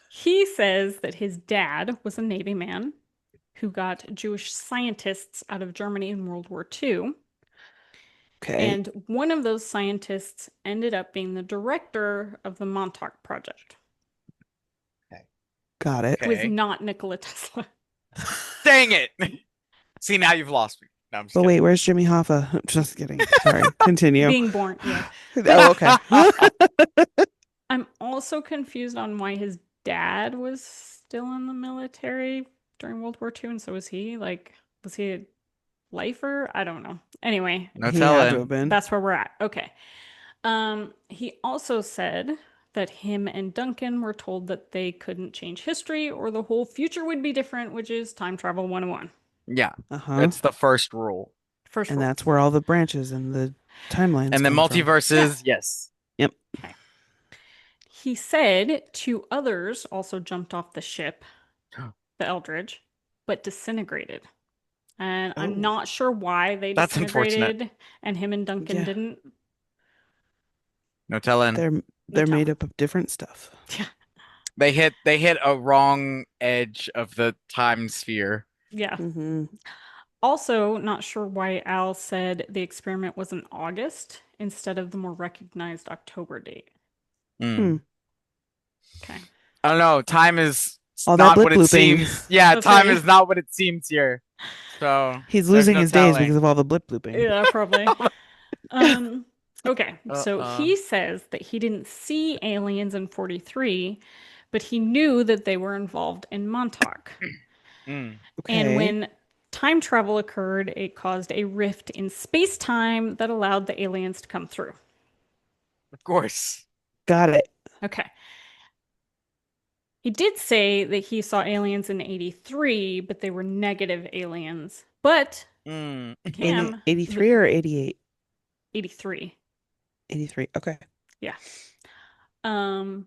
He says that his dad was a Navy man who got Jewish scientists out of Germany in World War II. Okay. And one of those scientists ended up being the director of the Montauk Project. Okay. Got it. It was Okay. not Nikola Tesla. Dang it. See, now you've lost me. No, I'm just But kidding. wait, where's Jimmy Hoffa? Just kidding. Sorry. Continue. Being born, yeah. Oh, okay. I'm also confused on why his dad was still in the military during World War II, and so was he. Like, was he a lifer? I don't know. Anyway, No He had to have telling. been. that's where we're at. Okay. He also said that him and Duncan were told that they couldn't change history or the whole future would be different, which is time travel 101. Yeah. Uh-huh. It's the first rule. First And rule. that's where all the branches and the timelines And the come from. multiverses, yes. Yep. Okay. He said two others also jumped off the ship, the Eldridge, but disintegrated. And I'm Oh. not sure why they That's unfortunate. disintegrated and him and Duncan Yeah. didn't. No telling. They're tell. made up of different stuff. Yeah. They hit a wrong edge of the time sphere. Yeah. Mm-hmm. Also, not sure why Al said the experiment was in August instead of the more recognized October date. Hmm. Okay. I don't know. Time is All that not blip what it blooping. seems. Yeah, That's time right. is not what it seems here. So He's there's losing no his days because telling. of all the blip blooping. Yeah, probably. Um, okay, so Uh-uh. he says that he didn't see aliens in 43, but he knew that they were involved in Montauk. Mm, And Okay. when time travel occurred, it caused a rift in space time that allowed the aliens to come through. of course. Got it. Okay. He did say that he saw aliens in 83, but they were negative aliens. But Mm. Cam, 83 or 88? 83. 83. Okay. Yeah. And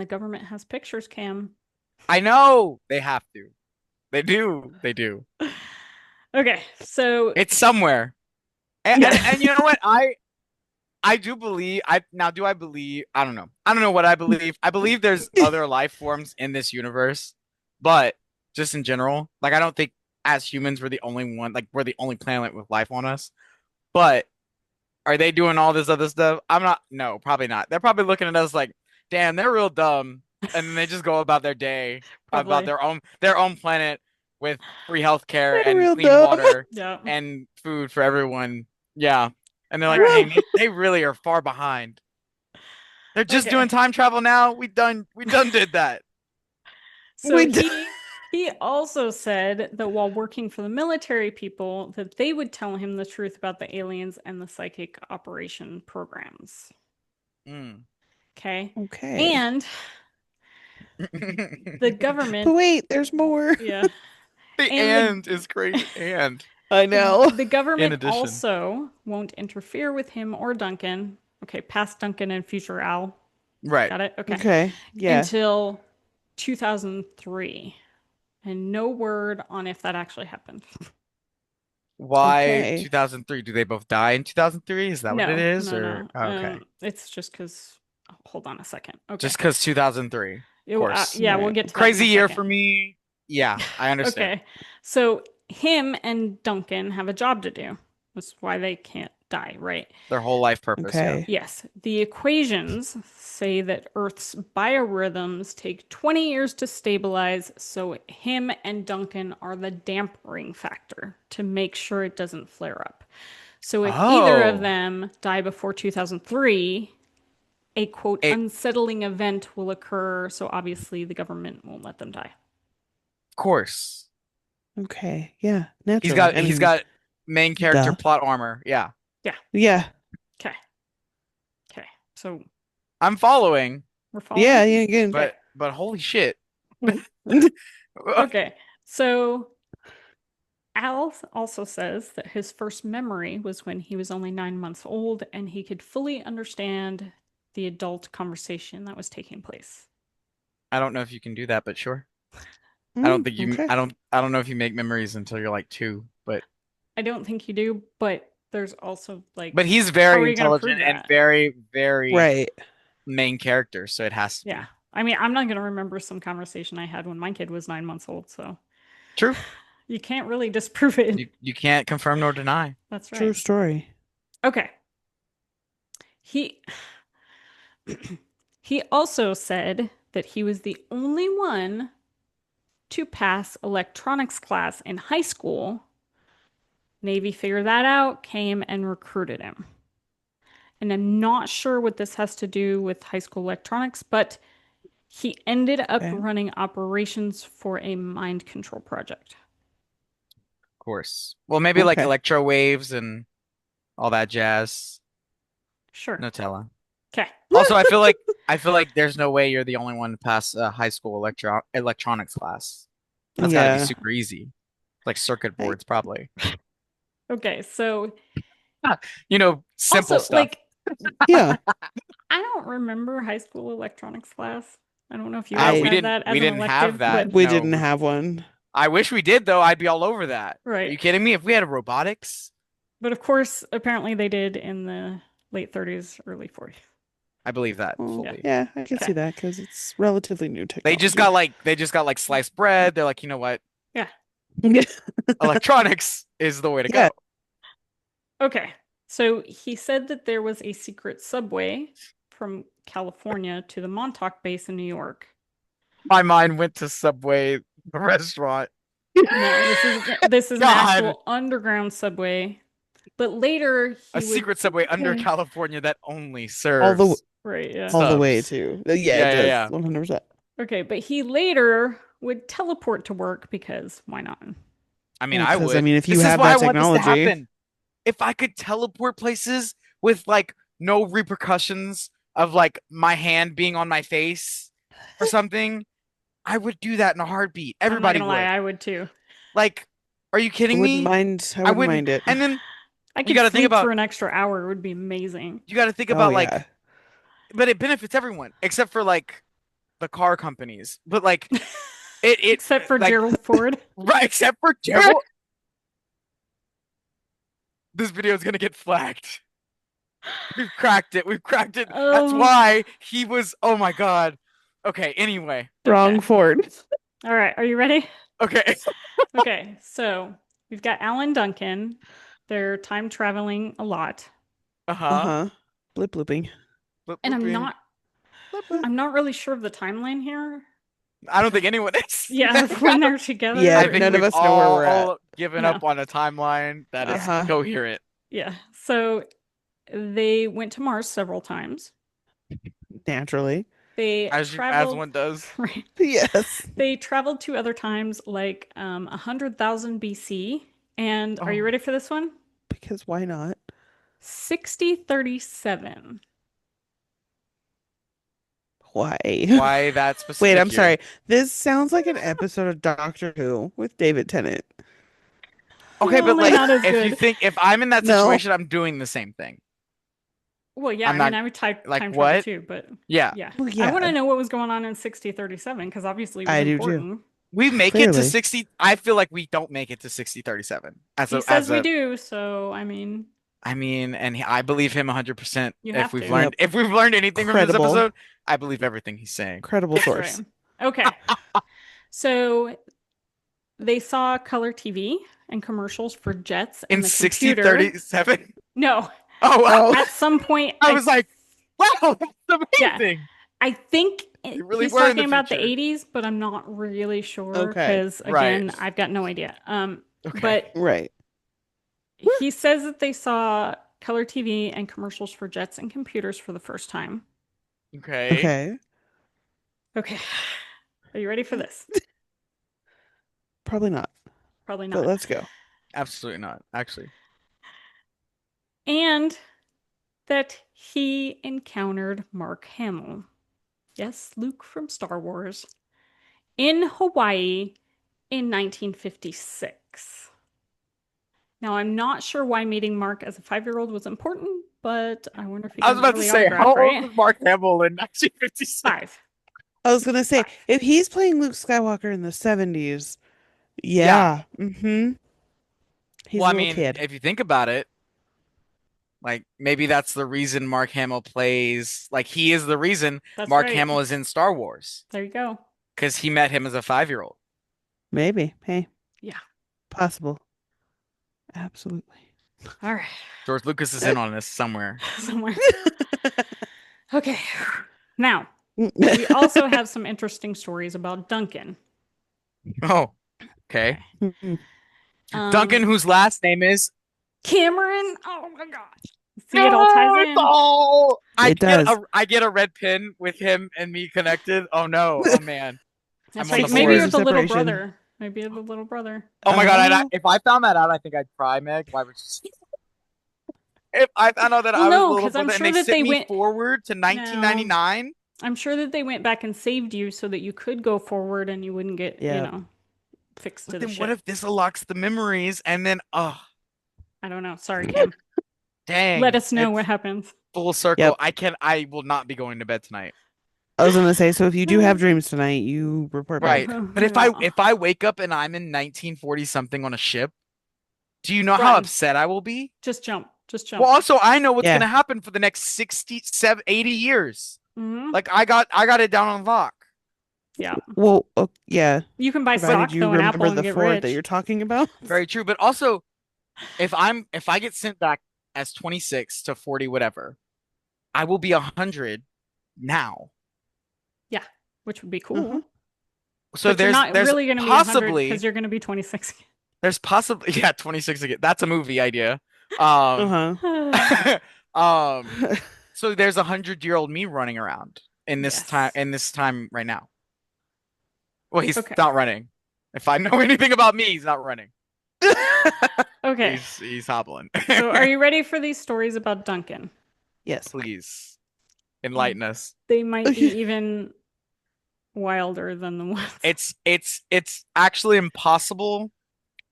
the government has pictures, Cam. I know they have to. They do. They do. Okay, so It's somewhere. And, Yeah. and and you know what? I do believe I now do I believe I don't know. I don't know what I believe. I believe there's other life forms in this universe, but just in general, like I don't think as humans we're the only one, like we're the only planet with life on us. But are they doing all this other stuff? I'm not, no, probably not. They're probably looking at us like, damn, they're real dumb. And then they just go about their day, about probably, their own planet with free healthcare They're and real clean dumb. water yeah. and food for everyone. Yeah. And they're All like, right. dang, they really are far behind. They're just doing Okay. time travel now. We done did that. So We d- he also said that while working for the military people, that they would tell him the truth about the aliens and the psychic operation programs. Mm. Okay. Okay. And the But government, wait, there's more. yeah. The And and is great. And I know. the in government addition. also won't interfere with him or Duncan. Okay, past Duncan and future Al. Right. Got it? Okay. Okay. Yeah. Until 2003. And no word on if that actually happened. Why Okay. 2003? Do they both die in 2003? Is that what it No, is? no, Or no. oh, okay. It's just because. Hold on a second. Okay. Just because 2003. Of course. Yeah, we'll Right. get to that in Crazy a year for second. me. Yeah, I understand. Okay. So him and Duncan have a job to do. That's why they can't die, right? Their whole life purpose, yeah. Okay. Yes. The equations say that Earth's biorhythms take 20 years to stabilize, so him and Duncan are the dampering factor to make sure it doesn't flare up. So if either of Oh, them die before 2003, a quote it, unsettling event will occur, so obviously the government won't let them die. of course. Okay. Yeah. He's Naturally. got I he's mean, got main character duh. plot armor. Yeah. Yeah. Yeah. Okay. Okay. So I'm following, we're Yeah. following? Yeah. Again. Okay. but holy shit. Okay. So Al also says that his first memory was when he was only 9 months old and he could fully understand the adult conversation that was taking place. I don't know if you can do that, but sure. I don't Mm, think you okay. I don't know if you make memories until you're like 2, I don't think you do, but there's also but like, he's how very are you going to prove intelligent and that? very, very Right. main character, so it has to Yeah. be. I mean, I'm not going to remember some conversation I had when my kid was 9 months old, so True. you can't really disprove it. You can't confirm nor deny. That's True right. story. Okay. He he also said that he was the only one to pass electronics class in high school. Navy figured that out, came and recruited him. And I'm not sure what this has to do with high school electronics, but he ended up Okay. running operations for a mind control project. Of course. Well, maybe like Okay. electro waves and all that jazz. Sure. Nutella. Okay. Also, I feel like there's no way you're the only one to pass a high school electronics class. That's got to be Yeah. super easy. Like circuit I, boards, probably. Okay. So Simple also, stuff. like, yeah. I don't remember high school electronics class. I don't know if you guys I had that We as an didn't have elective, that. but we No, didn't have one. I wish we did though. I'd be all over that. Are right. you kidding me? If we had a robotics, But of course, apparently they did in the late 30s, early 40s. I believe that Well, Yeah. fully. yeah, I can Okay. see that because it's relatively new They just got like sliced bread. They're like, you know what? Yeah. technology. Electronics is the way to Yeah. go. Okay. So he said that there was a secret subway from California to the Montauk base in New York. My mind went to Subway, the restaurant. No, this is an God, actual underground subway. But later a he would secret Subway under Okay. California that only All the serves right, yeah. all the way subs. to yeah, it Yeah, yeah, does yeah. 100%. Okay, but he later would teleport to work because why not? I mean, Well, I because I would. mean, if you This is have why I that want this to technology, happen. If I could teleport places with like no repercussions of like my hand being on my face or something, I would do that in a heartbeat. I'm not Everybody gonna lie, would. I would too. Like, are you I kidding wouldn't me? mind. I I wouldn't wouldn't. mind it. And then I you could got to think sleep for about an extra hour. It would be amazing. you got to think Oh about yeah. like, but it benefits everyone except for like the car companies, but like it Except for like Gerald Ford. right, except for Gerald. This video is gonna get flagged. We've cracked it. We've cracked it. That's Oh, why he was. Oh my God. Okay. Anyway. Wrong okay. Ford. All right. Are you ready? Okay. Okay. So we've got Alan Duncan. They're time traveling a lot. Uh-huh. Uh-huh. Blip blooping. Blip And I'm blooping. not Blip bloop. I'm not really sure of the timeline here. I don't think anyone is. Yeah, of when they're Yeah, I together. think none of we've us know where we're at. all given No. up on a timeline that is Uh-huh. coherent. Yeah. So they went to Mars several times. Naturally. They As traveled one does. right. Yes. They traveled to other times like 100,000 BC. And are you Oh, ready for this one? Because why not? 6037. Why? why that Wait, specific I'm year? sorry. This sounds like an episode of Doctor Who with David Tennant. Okay, but Only like not as if you good. think if I'm in that No. situation, I'm doing the same thing. Well, yeah, I'm I mean, not I would like time travel what? too, but Yeah. yeah. Well, I want yeah, to know what was going on in 6037 because obviously it was I do too. important. We make it to Clearly. 60. I feel like we don't make it to 6037 He says we do, so I mean, I mean, and I believe him 100%. you have to. Yep. If we've learned anything from this Credible. episode, I believe everything he's saying. Credible That's right. source. Okay. So they saw color TV and commercials for jets In and the computer. 6037? No, Oh, wow. Oh, at some point, I was like, wow, that's yeah, amazing. I think We really he's were in talking the about the future. 80s, but I'm not really sure okay. because Right. again, I've got no idea. Okay. But Right. he says that they saw color TV and commercials for jets and computers for the first time. Okay. Okay. Okay. Are you ready for this? Probably not, Probably but not. let's go. Absolutely not, actually. And that he encountered Mark Hamill. Yes, Luke from Star Wars in Hawaii in 1956. Now, I'm not sure why meeting Mark as a 5-year-old was important, but I wonder if he I got was an about to early say, autograph, how old right? was Mark Hamill in 1956? 5. I was gonna say, 5. if he's playing Luke Skywalker in the 70s, Yeah. yeah. Mm-hmm. He's Well, a I little mean, kid. if you think about it, like maybe that's the reason Mark Hamill plays, like he is the reason That's Mark right. Hamill is in Star Wars There you go. because he met him as a 5-year-old. Maybe. Hey, Yeah. possible. Absolutely. All right. George Lucas is in on this somewhere. Somewhere. Okay. Now, we also have some interesting stories about Duncan. Oh, okay. Mm-mm. Duncan, Um, whose last name is Cameron. Oh my gosh. See, it all ties in. Oh, It does. I get a red pin with him and me connected. Oh no. Oh man. That's I'm on right. the 6 Maybe degrees you're board. of the little separation. brother. Maybe you're the little brother. Oh my God. Uh-huh. If I found that out, I think I'd cry, Meg. Why would you? If I found out that Well, I was the no, little because I'm brother and sure they that sent they me went. forward to No, 1999, I'm sure that they went back and saved you so that you could go forward and you wouldn't get, Yeah. fixed to but the then what ship. if this unlocks the memories and then, oh, I don't know. Sorry, Cam. Let dang, us know what it's happens. full circle. Yep. I will not be going to bed tonight. I was gonna say, so if you do have dreams tonight, you report Right. back. But Yeah. if I wake up and I'm in 1940 something on a ship, do you know how Run. upset I will be? Just jump. Just jump. Well, also I know what's Yeah. gonna happen for the next 60, 70, 80 years. Hmm. Like I got it down on lock. Yeah. Well, yeah. You can buy Provided stock you though in remember Apple and the get Ford that rich. you're talking about. Very true. But also, if I get sent back as 26 to 40 whatever, I will be 100 now. Yeah, which would be cool. Uh-huh. So But you're not there's really going to be 100 possibly because you're going to be 26 there's possibly yeah 26 again. That's a movie idea. again. Um so there's 100-year-old me running around Yes. in this time right now. Well, he's Okay. not running. If I know anything about me, he's not running. Okay. He's hobbling. So are you ready for these stories about Duncan? Yes. Please enlighten us. They might be even wilder than the ones. It's actually impossible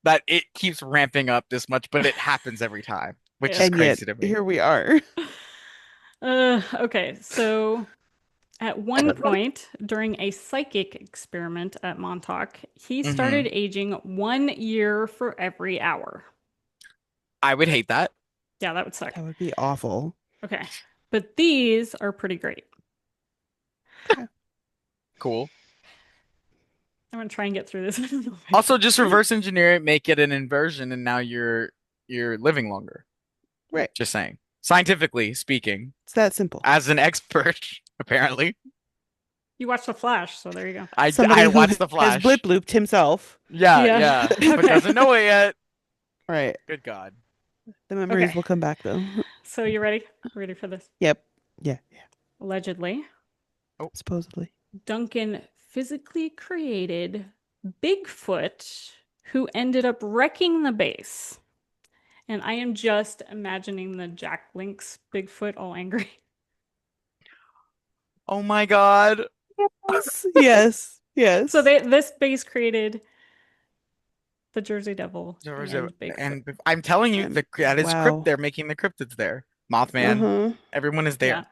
that it keeps ramping up this much, but it happens every time, which Yeah. is And yet, crazy to me. here we are. Okay, so At one point, during a psychic experiment at Montauk, he Hmm. started aging 1 year for every hour. I would hate that. Yeah, that would suck. That would be awful. Okay. But these are pretty great. Okay. Cool. I'm gonna try and get through this. I don't know if I Also, can. just reverse engineer it, make it an inversion, and now you're living longer. Right. Just saying. Scientifically speaking, It's that simple. as an expert, apparently, You watched The Flash, so there you go. Somebody I who watched The has Flash. blip looped himself. Yeah, Yeah. yeah, but Okay. doesn't know it yet. Right. Good God. The memories Okay. will come back though. So you ready? Ready for this? Yep. Yeah. Yeah. Allegedly, Supposedly. Duncan physically created Bigfoot, who ended up wrecking the base. And I am just imagining the Jack Link's Bigfoot all angry. Oh my God. Yes. Yes. Yes. So this base created the Jersey Devil and Bigfoot. And I'm telling you, that is crypt. Wow. They're making the cryptids there. Mothman, Uh-huh. everyone is Yeah.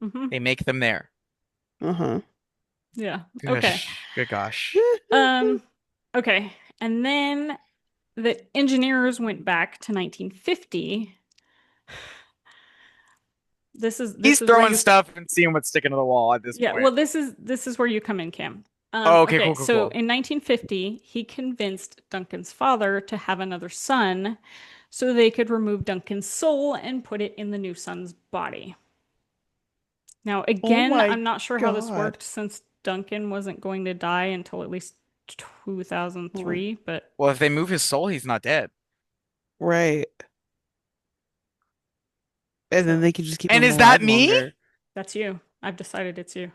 there. Hmm. They make them there. Uh-huh. Yeah. Okay. Gosh, good gosh. Um, okay. And then the engineers went back to 1950. This He's is where throwing you stuff and seeing what's sticking to the wall at this yeah, point. well this is where you come in, Cam. Oh, okay, Okay, cool, cool, so cool. in 1950, he convinced Duncan's father to have another son so they could remove Duncan's soul and put it in the new son's body. Now, Oh again, my I'm not sure how this God. worked since Duncan wasn't going to die until at least Oh, 2003, but Well, if they move his soul, he's not dead. right. And then so they can just keep And him is that alive me? longer. that's you. I've decided it's you.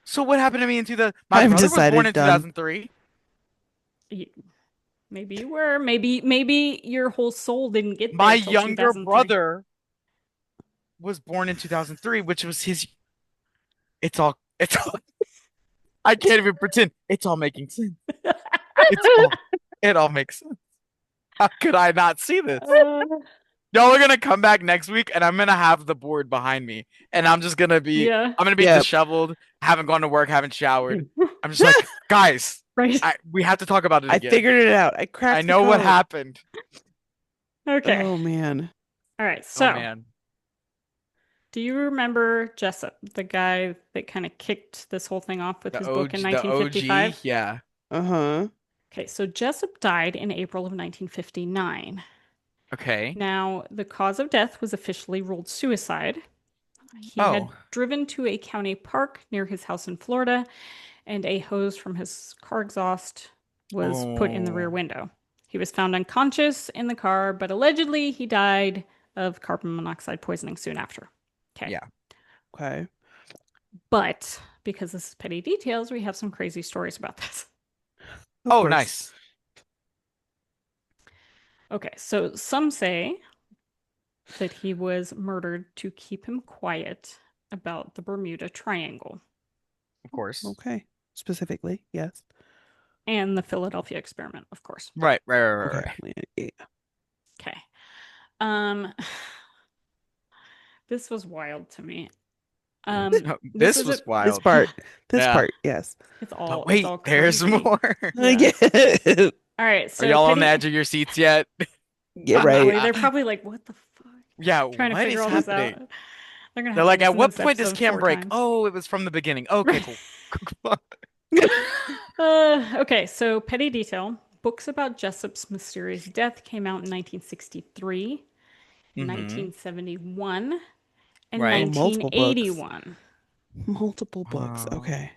So what happened to me in my I've brother was born decided in done. 2003. Maybe you were. Maybe your whole soul didn't get My there till younger 2003. brother was born in 2003, which was his. It's all, I can't even pretend. It's all making sense. It's all, it all makes sense. How could I not see this? Uh, Y'all are gonna come back next week and I'm gonna have the board behind me. And yeah. I'm gonna be Yep. disheveled, haven't gone to work, haven't showered. I'm just like, guys, Right. we have to talk about it I again. figured it out. I I cracked the know what code. happened. Okay. Oh man. All right. Oh So, man. do you remember Jessup, the guy that kind of kicked this whole thing off with his book in The OG, 1955? yeah. Uh-huh. Okay, so Jessup died in April of 1959. Okay. Now, the cause of death was officially ruled suicide. He had Oh. driven to a county park near his house in Florida, and a hose from his car exhaust was put in the rear Oh. window. He was found unconscious in the car, but allegedly he died of carbon monoxide poisoning soon after. Okay. Yeah. Okay. But because this is petty details, we have some crazy stories about this. Of Oh, course. nice. Okay, so some say that he was murdered to keep him quiet about the Bermuda Triangle Of course. Okay. Specifically, yes. and the Philadelphia experiment, of course. Right, right, right, right, Okay. right. Yeah. Okay. Um, this was wild to me. This This is was a wild. This part. This Yeah. part, yes. it's But all wait, it's all there's crazy. more. Yeah. Yeah. All right, so Are y'all on the petty- edge of your seats yet? Yeah, Probably. right. They're probably like, what the fuck? Yeah, Trying to what figure is all this happening? out. They're gonna They're have to like, at listen to what this point does episode Cam 4 break? times. Oh, it was from the beginning. Okay, Right. cool. Okay, so petty detail. Books about Jessup's mysterious death came out in 1963, Mm-hmm. 1971, and Right. Oh, multiple books. 1981. Multiple books. Wow. Okay.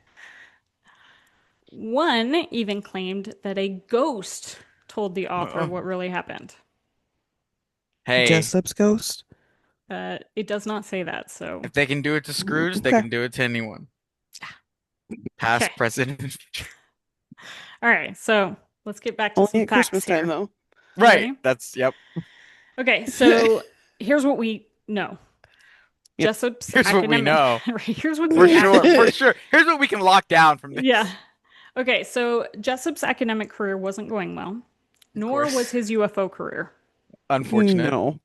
One even claimed that a ghost told the author what really happened. Hey, Jessup's ghost. It does not say that, so if they can do it to Scrooge, they Okay. can do it to anyone. Past, Okay. present, and future. all right. So let's get back to Only some at facts Christmas here. time though. You Right. ready? That's yep. Okay, so here's what we know. Yep. Jessup's Here's what we academic. know. Right, here's what For the sure. For sure. Here's what we can lock down from this. Yeah. Okay, so Jessup's academic career wasn't going well, nor course. was his UFO career. Unfortunate. No.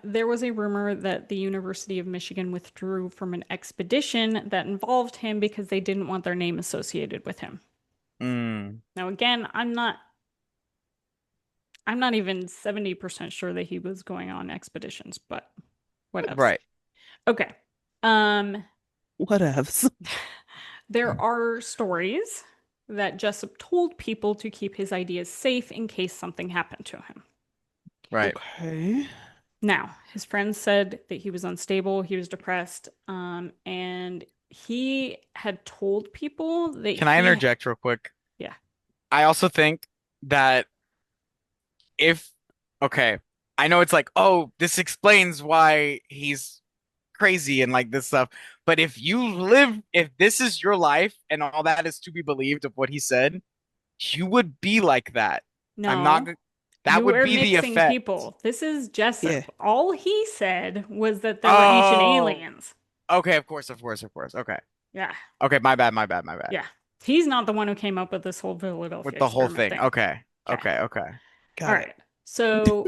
There was a rumor that the University of Michigan withdrew from an expedition that involved him because they didn't want their name associated with him. Mm. Now, again, I'm not even 70% sure that he was going on expeditions, but whatevs. Right. Okay. Um, Whatevs. there are stories that Jessup told people to keep his ideas safe in case something happened to him. Right. Okay. Now, his friends said that he was unstable, he was depressed, and he had told people that Can I interject real quick? Yeah. I also think that if, okay, I know it's like, oh, this explains why he's crazy and like this stuff. But if this is your life and all that is to be believed of what he said, you would be like that. I'm not, No, that you would are be the mixing effect. people. This is Jessup. Yeah. All he said was that there were ancient Oh, aliens. okay, of course, of course, of course. Okay. Yeah. Okay, my bad, my bad, my bad. Yeah. He's not the one who came up with this whole With Philadelphia the whole experiment thing. thing. Okay. Okay. Okay, okay. All Got it. right. So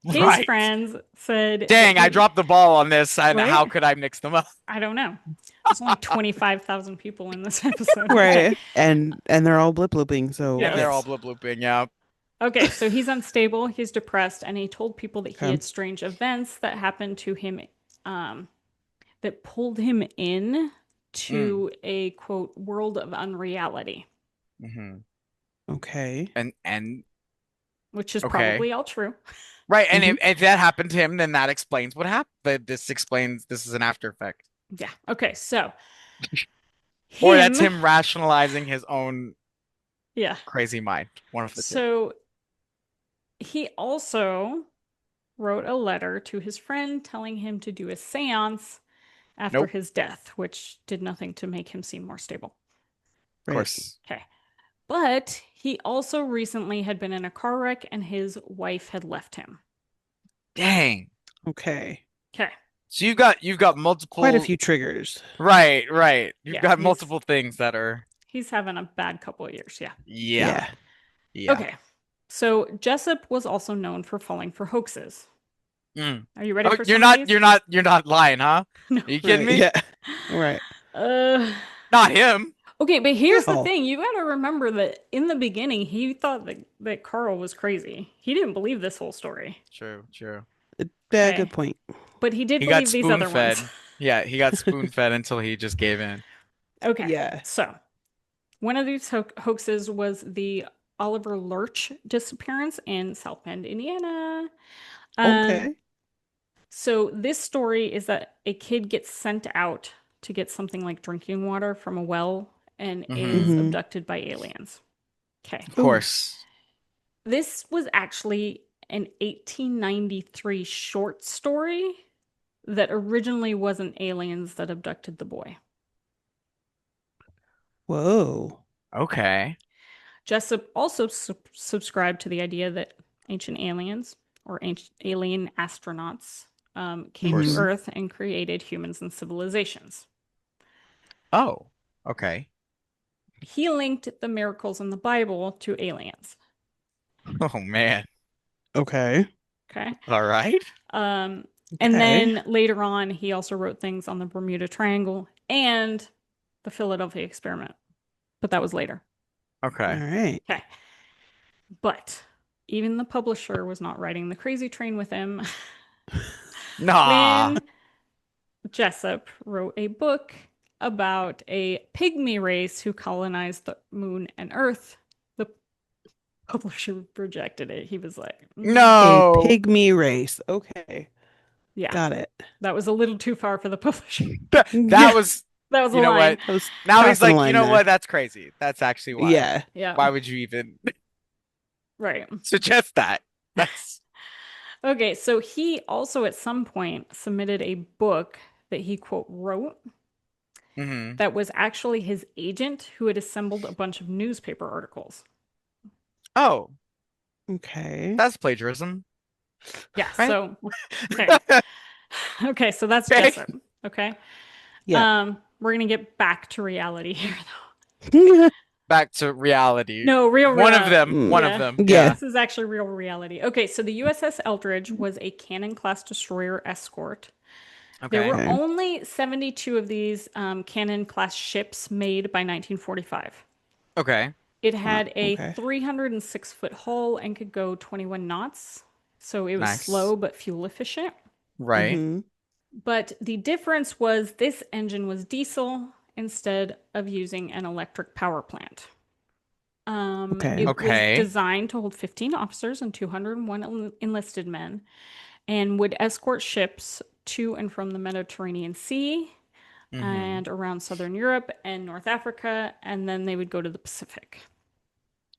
his Right. friends said that Dang, I dropped the ball on this, and how Right? could I mix them up? I don't know. There's only 25,000 people in this episode. Right. And they're all blip blooping, so Yes. And they're all yes. blip blooping, yeah. Okay, so he's unstable, he's depressed, and he told people that he Okay. had strange events that happened to him that pulled him in to a quote world of unreality, Mm-hmm. Okay. And which is okay. probably all true. Right, and Mhm. if that happened to him, then that explains what happened. This explains this is an after effect. Yeah. Okay, so Or that's him rationalizing his own Yeah. crazy mind. One of the two. So he also wrote a letter to his friend telling him to do a seance after Nope. his death, which did nothing to make him seem more stable. Of course. Okay. But he also recently had been in a car wreck and his wife had left him. Dang. Okay. Okay. So you've got multiple Quite a few triggers. Right, right. You've Yeah, got multiple things that are He's having a bad couple of years, yeah. Yeah. Okay. So Jessup was also known for falling for hoaxes. Mm. Are you ready for you're some not of these? you're not lying, huh? No. Are you kidding Right, me? yeah. Right. Not him. Okay, but here's the Oh. thing. You got to remember that in the beginning, he thought that Carl was crazy. He didn't believe this whole story. True, true. Yeah, Okay. good point. But he did He got believe these other spoon-fed. ones. Yeah, he got spoon-fed until he just gave in. Okay. Yeah. So, one of these hoaxes was the Oliver Lurch disappearance in South Bend, Indiana. Okay. So, this story is that a kid gets sent out to get something like drinking water from a well and is Mhm. abducted by aliens. Okay. Of course. This was actually an 1893 short story that originally wasn't aliens that abducted the boy. Whoa. Okay. Jessup also subscribed to the idea that ancient aliens or ancient alien astronauts came to Mhm. Earth and created humans and civilizations. Oh, okay. He linked the miracles in the Bible to aliens. Oh man. Okay. Okay. All right. And Okay. then later on, he also wrote things on the Bermuda Triangle and the Philadelphia experiment. But that was later. Okay. All right. Okay. But even the publisher was not riding the crazy train with him. Nah. When Jessup wrote a book about a pygmy race who colonized the moon and Earth, the publisher rejected it. He was like, No. A pygmy race. Okay. Yeah. Got it. That was a little too far for the publisher. That Yeah. was That was you a know line. what? I was Now he's crossing the like, you line know there. what? That's crazy. That's actually why. Yeah. Yeah. Why would you even Right. suggest that? That's Okay, so he also at some point submitted a book that he quote wrote Mhm. that was actually his agent who had assembled a bunch of newspaper articles. Oh, Okay. that's plagiarism. Yeah, Right? so okay, so that's Okay. Jessup. Okay. Yeah. We're gonna get back to reality here though. back to reality. No, real One of reality. them. Mm. One of Yeah. them. Yeah. This is actually real reality. Okay, so the USS Eldridge was a cannon-class destroyer escort. There Okay. were Okay. only 72 of these cannon-class ships made by 1945. Okay. It Wow. had a Okay. 306-foot hull and could go 21 knots. So it was Nice. slow but fuel efficient. Right. Mm-hmm. But the difference was this engine was diesel instead of using an electric power plant. Okay. It was Okay. designed to hold 15 officers and 201 enlisted men and would escort ships to and from the Mediterranean Sea Mm-hmm. and around southern Europe and North Africa, and then they would go to the Pacific.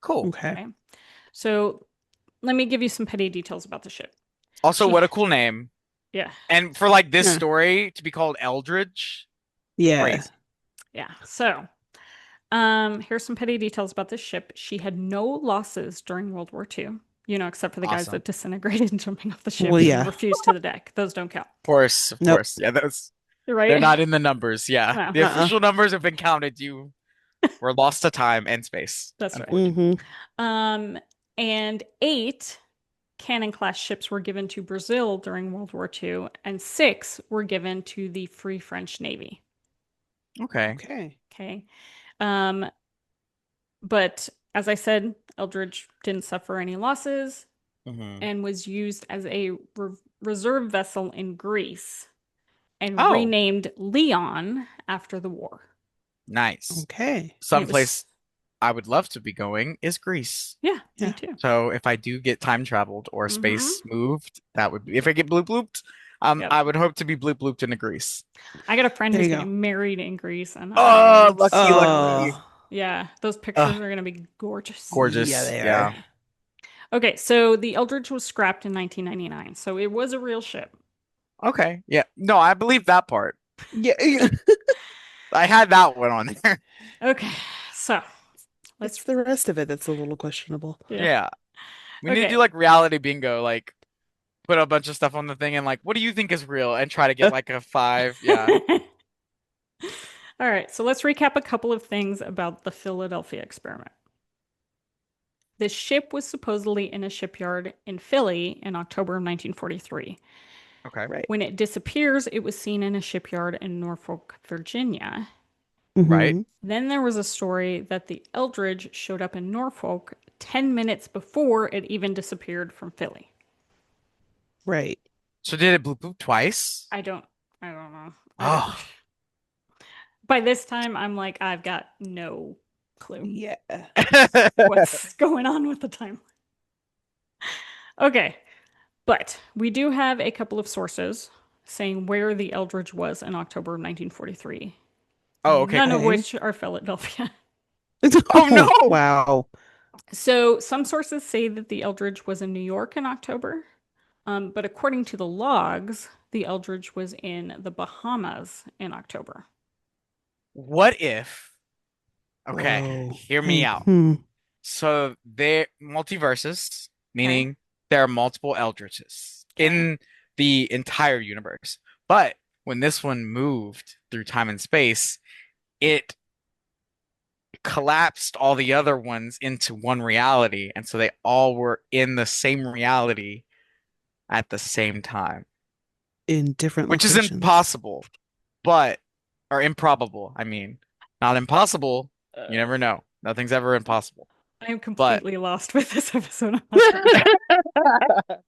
Cool. Okay. Okay. So let me give you some petty details about the ship. Also, She, what a cool name. yeah, And for like this Yeah. story to be called Eldridge, Yeah. crazy. yeah. So, here's some petty details about this ship. She had no losses during World War II, except for the guys Awesome. that disintegrated jumping off the ship Well, and yeah. refused to the deck. Those don't count, Of course, of Nope. course. Yeah, those they're right? not in the numbers. Yeah. No, The Uh-uh. official numbers have been counted. You were lost to time and space, that's right. unfortunately. Mm-hmm. Um, and 8 cannon class ships were given to Brazil during World War II, and 6 were given to the Free French Navy. Okay. Okay. Okay. Um, but as I said, Eldridge didn't suffer any losses Mm-hmm. and was used as a reserve vessel in Greece and Oh, renamed Leon after the war. nice. Okay. And it was, Someplace I would love to be going is Greece. yeah, me Yeah. too. So if I do get time traveled or Mm-hmm. space moved, that would be if I get bloop blooped, Yep. I would hope to be bloop blooped into Greece. I got a friend There who's you go. getting married in Greece, and I Oh, am lucky, so lucky. jealous. Oh. Yeah, those pictures Ugh, are going to be gorgeous. Yeah, gorgeous. they Yeah. are. Okay, so the Eldridge was scrapped in 1999, so it was a real ship. Okay. Yeah. No, I believe that part. Yeah. I had that one on there. Okay, so It's let's, the rest of it that's a little questionable. yeah. Yeah. We need to do Okay. like reality bingo, like put a bunch of stuff on the thing and like, what do you think is real? And try to get like a 5. Yeah. All right, so let's recap a couple of things about the Philadelphia experiment. The ship was supposedly in a shipyard in Philly in October of 1943. Okay. Right. When it disappears, it was seen in a shipyard in Norfolk, Virginia. Right. Mm-hmm. Then there was a story that the Eldridge showed up in Norfolk 10 minutes before it even disappeared from Philly. Right. So did it bloop bloop twice? I don't know. Oh. By this time I'm like I've got no clue Yeah. what's going on with the timeline. Okay. But we do have a couple of sources saying where the Eldridge was in October of 1943. Oh, okay, None of cool. Okay. which are Philadelphia. Oh no. Wow. So some sources say that the Eldridge was in New York in October, but according to the logs, the Eldridge was in the Bahamas in October. What if? Okay, Whoa. hear me out. Hmm. So they're multiverses, Okay. meaning there are multiple Eldritches Okay. in the entire universe. But when this one moved through time and space, it collapsed all the other ones into one reality. And so they all were in the same reality at the same time, In different which is locations. impossible, but, or improbable, I mean. Not impossible. You never know. Nothing's ever impossible. I am But completely lost with this episode. I'm not sure.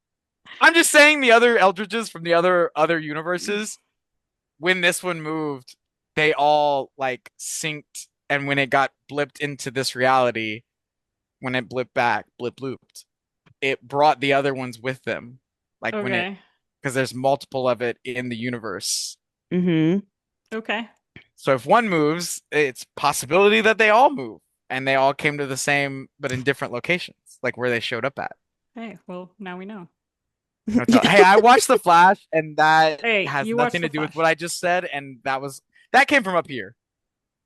I'm just saying the other Eldridges from the other universes, when this one moved, they all like synced, and when it got blipped into this reality, when it blipped back, blip looped, it brought the other ones with them. Like when it, Okay. because there's multiple of it in the universe. Mm-hmm. Okay. So if one moves, it's possibility that they all move, and they all came to the same, but in different locations, like where they showed up at. Hey, well, now we know. Hey, I watched The Flash, and that Hey, has you watched nothing The to do with Flash. what I just said, and that came from up here.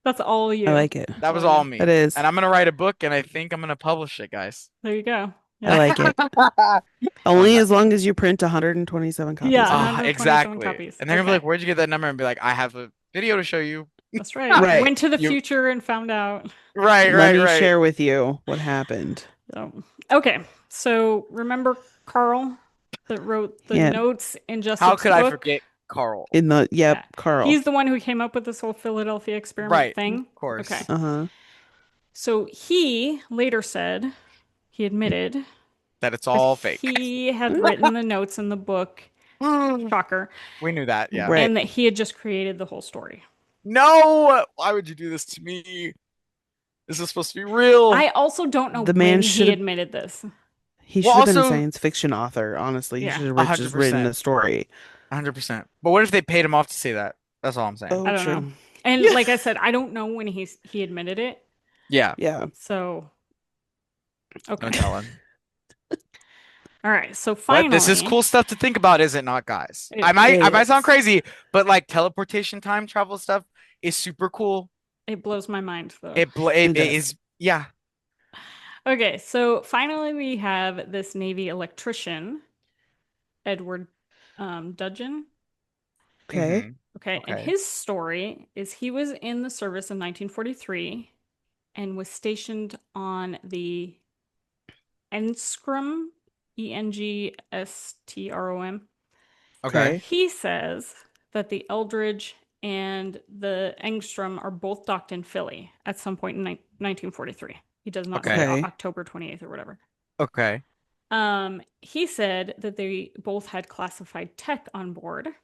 That's all you. I like it. That was all you. me. That is. And I'm gonna write a book, and I think I'm gonna publish it, guys. There you go. I Yeah. like it. Love Only that. as long as you print 127 copies. Yeah, of it. 127 Exactly. copies. And they're gonna be like, Okay. "Where'd you get that number?" And be like, "I have a video to show you." That's right. Right. Went to the You future and found out. right, Let right, me right. share with you what happened. So, okay. So remember Carl that wrote the Yeah. notes in How Jesup's could I book? forget Carl? Yeah. Carl. He's the one who came up with this whole Philadelphia experiment Right, thing. of Okay. course. Uh-huh. So he later said, he admitted That it's that all fake. he had written the notes in the book, shocker, We knew that, yeah. Right. and that he had just created the whole story. No! Why would you do this to me? This is supposed to be real. I also don't know The man when should he have admitted this. he Well, should have been a also, science fiction author, honestly. He Yeah, should have just written 100%. a story. 100%. But what if they paid him off to say that? That's all I'm saying. I Oh, don't know. true. And Yeah. like I said, I don't know when he admitted it. Yeah, Yeah. So, okay. no telling. All right. So But this is finally, cool stuff to think about, is it not, guys? it, I It might sound is. crazy, but like teleportation time travel stuff is super cool. it blows my mind though. It It does. is, yeah. Okay. So finally, we have this Navy electrician, Edward Dudgeon. Okay. Hmm. Okay. And Okay. his story is he was in the service in 1943 and was stationed on the Enstrom, Engstrom. Okay. Okay. He says that the Eldridge and the Engstrom are both docked in Philly at some point in 1943. He does not say Okay. Okay. October 28th or whatever. Okay. He said that they both had classified tech on board. Of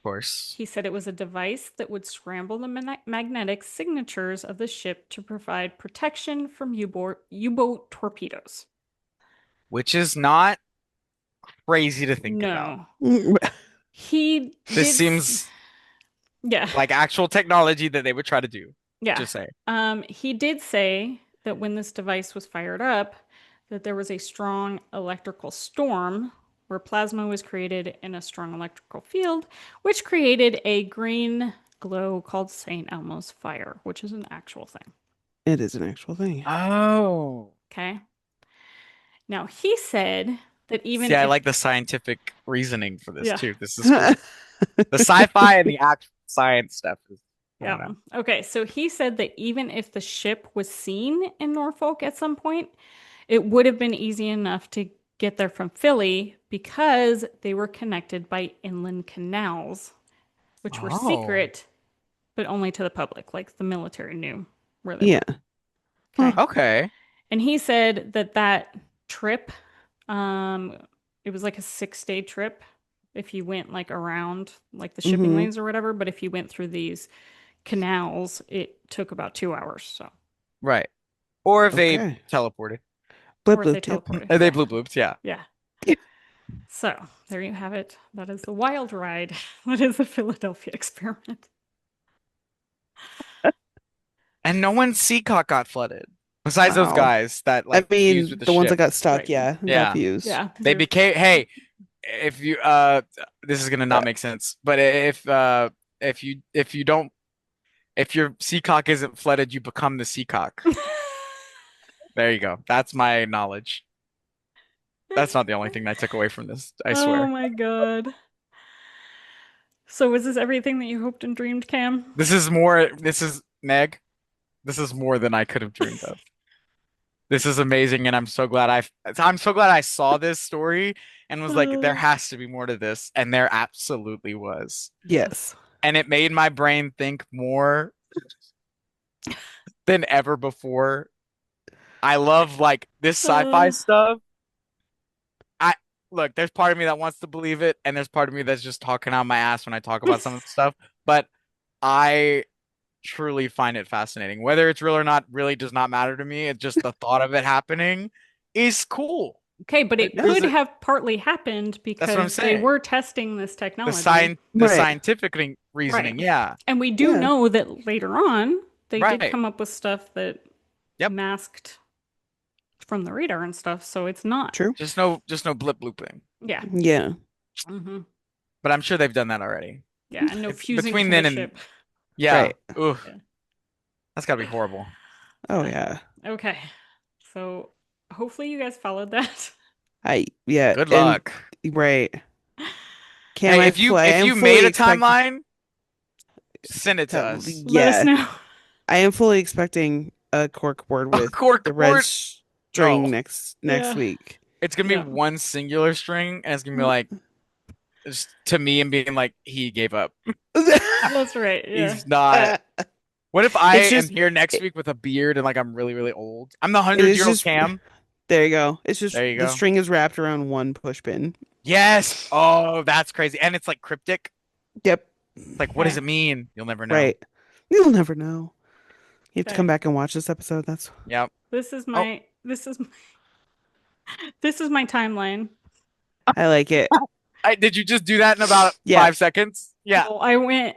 course. He said it was a device that would scramble the magnetic signatures of the ship to provide protection from U-boat torpedoes. Which is not crazy to think about. No. He This did seems yeah. like actual technology that they would try to do. Yeah. Just say. He did say that when this device was fired up, that there was a strong electrical storm where plasma was created in a strong electrical field, which created a green glow called St. Elmo's fire, which is an actual thing. It is an actual thing. Oh. Okay. Now he said that even See, I if like the scientific reasoning for this Yeah. too. This is cool. The sci-fi and the actual science stuff is going yeah. on. Okay, so he said that even if the ship was seen in Norfolk at some point, it would have been easy enough to get there from Philly because they were connected by inland canals, which were Oh. secret, but only to the public. Like the military knew where they Yeah. were. Okay. Okay. And he said that that trip, it was like a 6-day trip if you went like around like the shipping Mhm. lanes or whatever. But if you went through these canals, it took about 2 hours. So, Right. Or if they Okay. teleported. Blip, or if they blip, yep. teleported. They Yeah. blue blooped, yeah. Yeah. So there you have it. That is the wild ride. That is the Philadelphia experiment. And no one's Seacock got flooded. Besides those Wow. guys that I like fused mean, with the ones that ship. got stuck, Right. yeah, Yeah. got fused. Yeah. They there's- became hey, if you this is gonna not make sense, but if you don't if your Seacock isn't flooded, you become the Seacock. There you go. That's my knowledge. That's not the only thing I took away from this, I Oh swear. my god. So was this everything that you hoped and dreamed, Cam? This is Meg. This is more than I could have dreamed of. This is amazing, and I'm so glad I saw this story and was like, there has to be more to this, and there absolutely was. Yes. And it made my brain think more than ever before. I love like this sci-fi stuff. I look, there's part of me that wants to believe it, and there's part of me that's just talking out my ass when I talk about some of the stuff. But I truly find it fascinating. Whether it's real or not really does not matter to me. It's just the thought of it happening is cool. Okay, but it could have partly happened That's what I'm because they saying. were testing this The technology. Right. scientific reasoning, Right. yeah. And we do Yeah. know that later on they did Right. come up with stuff that Yep. masked from the radar and stuff, so it's not. True. Just no blip blooping. Yeah. Yeah. hmm But I'm sure they've done that already. Yeah, and no It's fusing between to then the and- ship. Yeah. Right. Ooh. Yeah. That's gotta be horrible. Oh yeah. Okay. So hopefully you guys followed that. Yeah. Good and- luck. Right. Cam, Hey, I if you am made fully a expecting- timeline, Send it to That, us. Let us yeah, know. I am fully expecting a cork board A with cork the red board? string No. next Yeah. week. It's gonna be Yeah. one singular string, and it's gonna be like just to me and being like, he gave up. That's right. Yeah. He's not. What if I It's am just here next week with a beard and like I'm really, really old? I'm the it is 100-year-old just Cam. there you go. It's just There you the go. string is wrapped around one push pin. Yes. Oh, that's crazy. And it's like cryptic. Yep. It's like, what does Okay. it mean? You'll never know. Right. You'll never know. You have to come Okay. back and watch this episode. That's Yep. This is Oh, my this is my timeline. I like it. did you just do that in about Yeah. 5 seconds? Yeah. Well,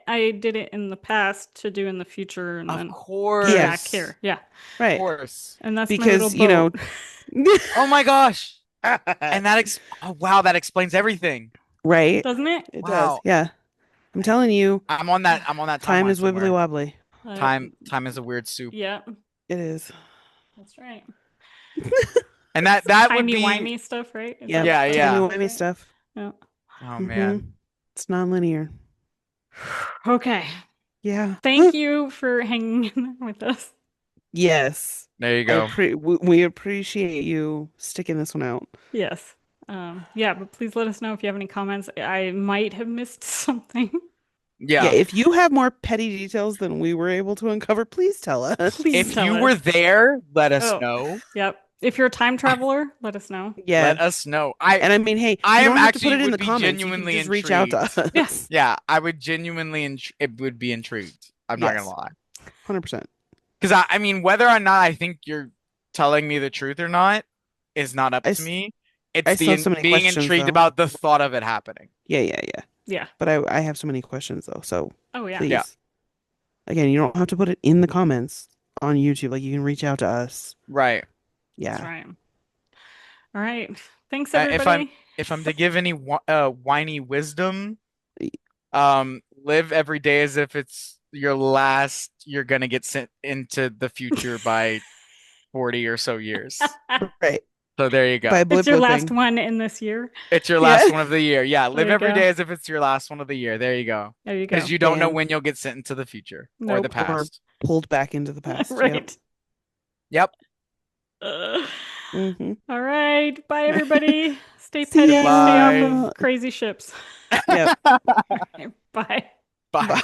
I did it in the past to do in the future and Of then course. Yeah. back here. Yeah. Of Right. course. And that's my Because, little you know, boat. Oh my gosh. And oh wow, that explains everything. right? Doesn't it? It does. Wow. Yeah. I'm telling you, I'm on that time timeline is wibbly somewhere. wobbly. Time is a weird soup. Yeah. It is. That's right. And that would Timey be wimey stuff, right? Is Yeah. that- Yeah, that's yeah. what Timey-wimey it's saying? stuff. Yeah. Oh Mhm. man. It's non-linear. Okay. Yeah. Thank you for hanging in there with us. Yes. There you go. We appreciate you sticking this one out. Yes. Yeah, but please let us know if you have any comments. I might have missed something. Yeah, Yeah. if you have more petty details than we were able to uncover, please tell us. Please If tell you us. were there, let us Oh. know. Yep. If you're a time traveler, let us know. Yeah. Let us know. And I mean, hey, I you am don't have to put actually it in would the be comments. You can genuinely just reach out to intrigued. us. Yes. Yeah, I would genuinely it would be intrigued. I'm not gonna Yes. lie. 100%. Because I mean, whether or not I think you're telling me the truth or not is not up I, to s- me. I It's still have so many being questions, intrigued though. about the thought of it happening. Yeah. Yeah. But I have so many questions, though. So Oh, yeah. please. Yeah. Again, you don't have to put it in the comments on YouTube. Like, you can reach out to us. Right. That's Yeah. right. All right. Thanks, If everybody. I'm to give any whiny wisdom, live every day as if it's your last. You're gonna get sent into the future by 40 or so years. Right. So there you go. By blip It's your last blipping. one in this year. It's your Yeah. last one of the year. Yeah, live you every go. day as if it's your last one of the year. There you go. There you go. Because you don't know Bam. when you'll get sent into the future or Nope. the past. Pulled back into the past. Right. Yep. Uh, Mm-hmm. all right. Bye, everybody. Stay See petty. ya. Stay off Bye. of crazy ships. Yep. Bye. Bye. Bye.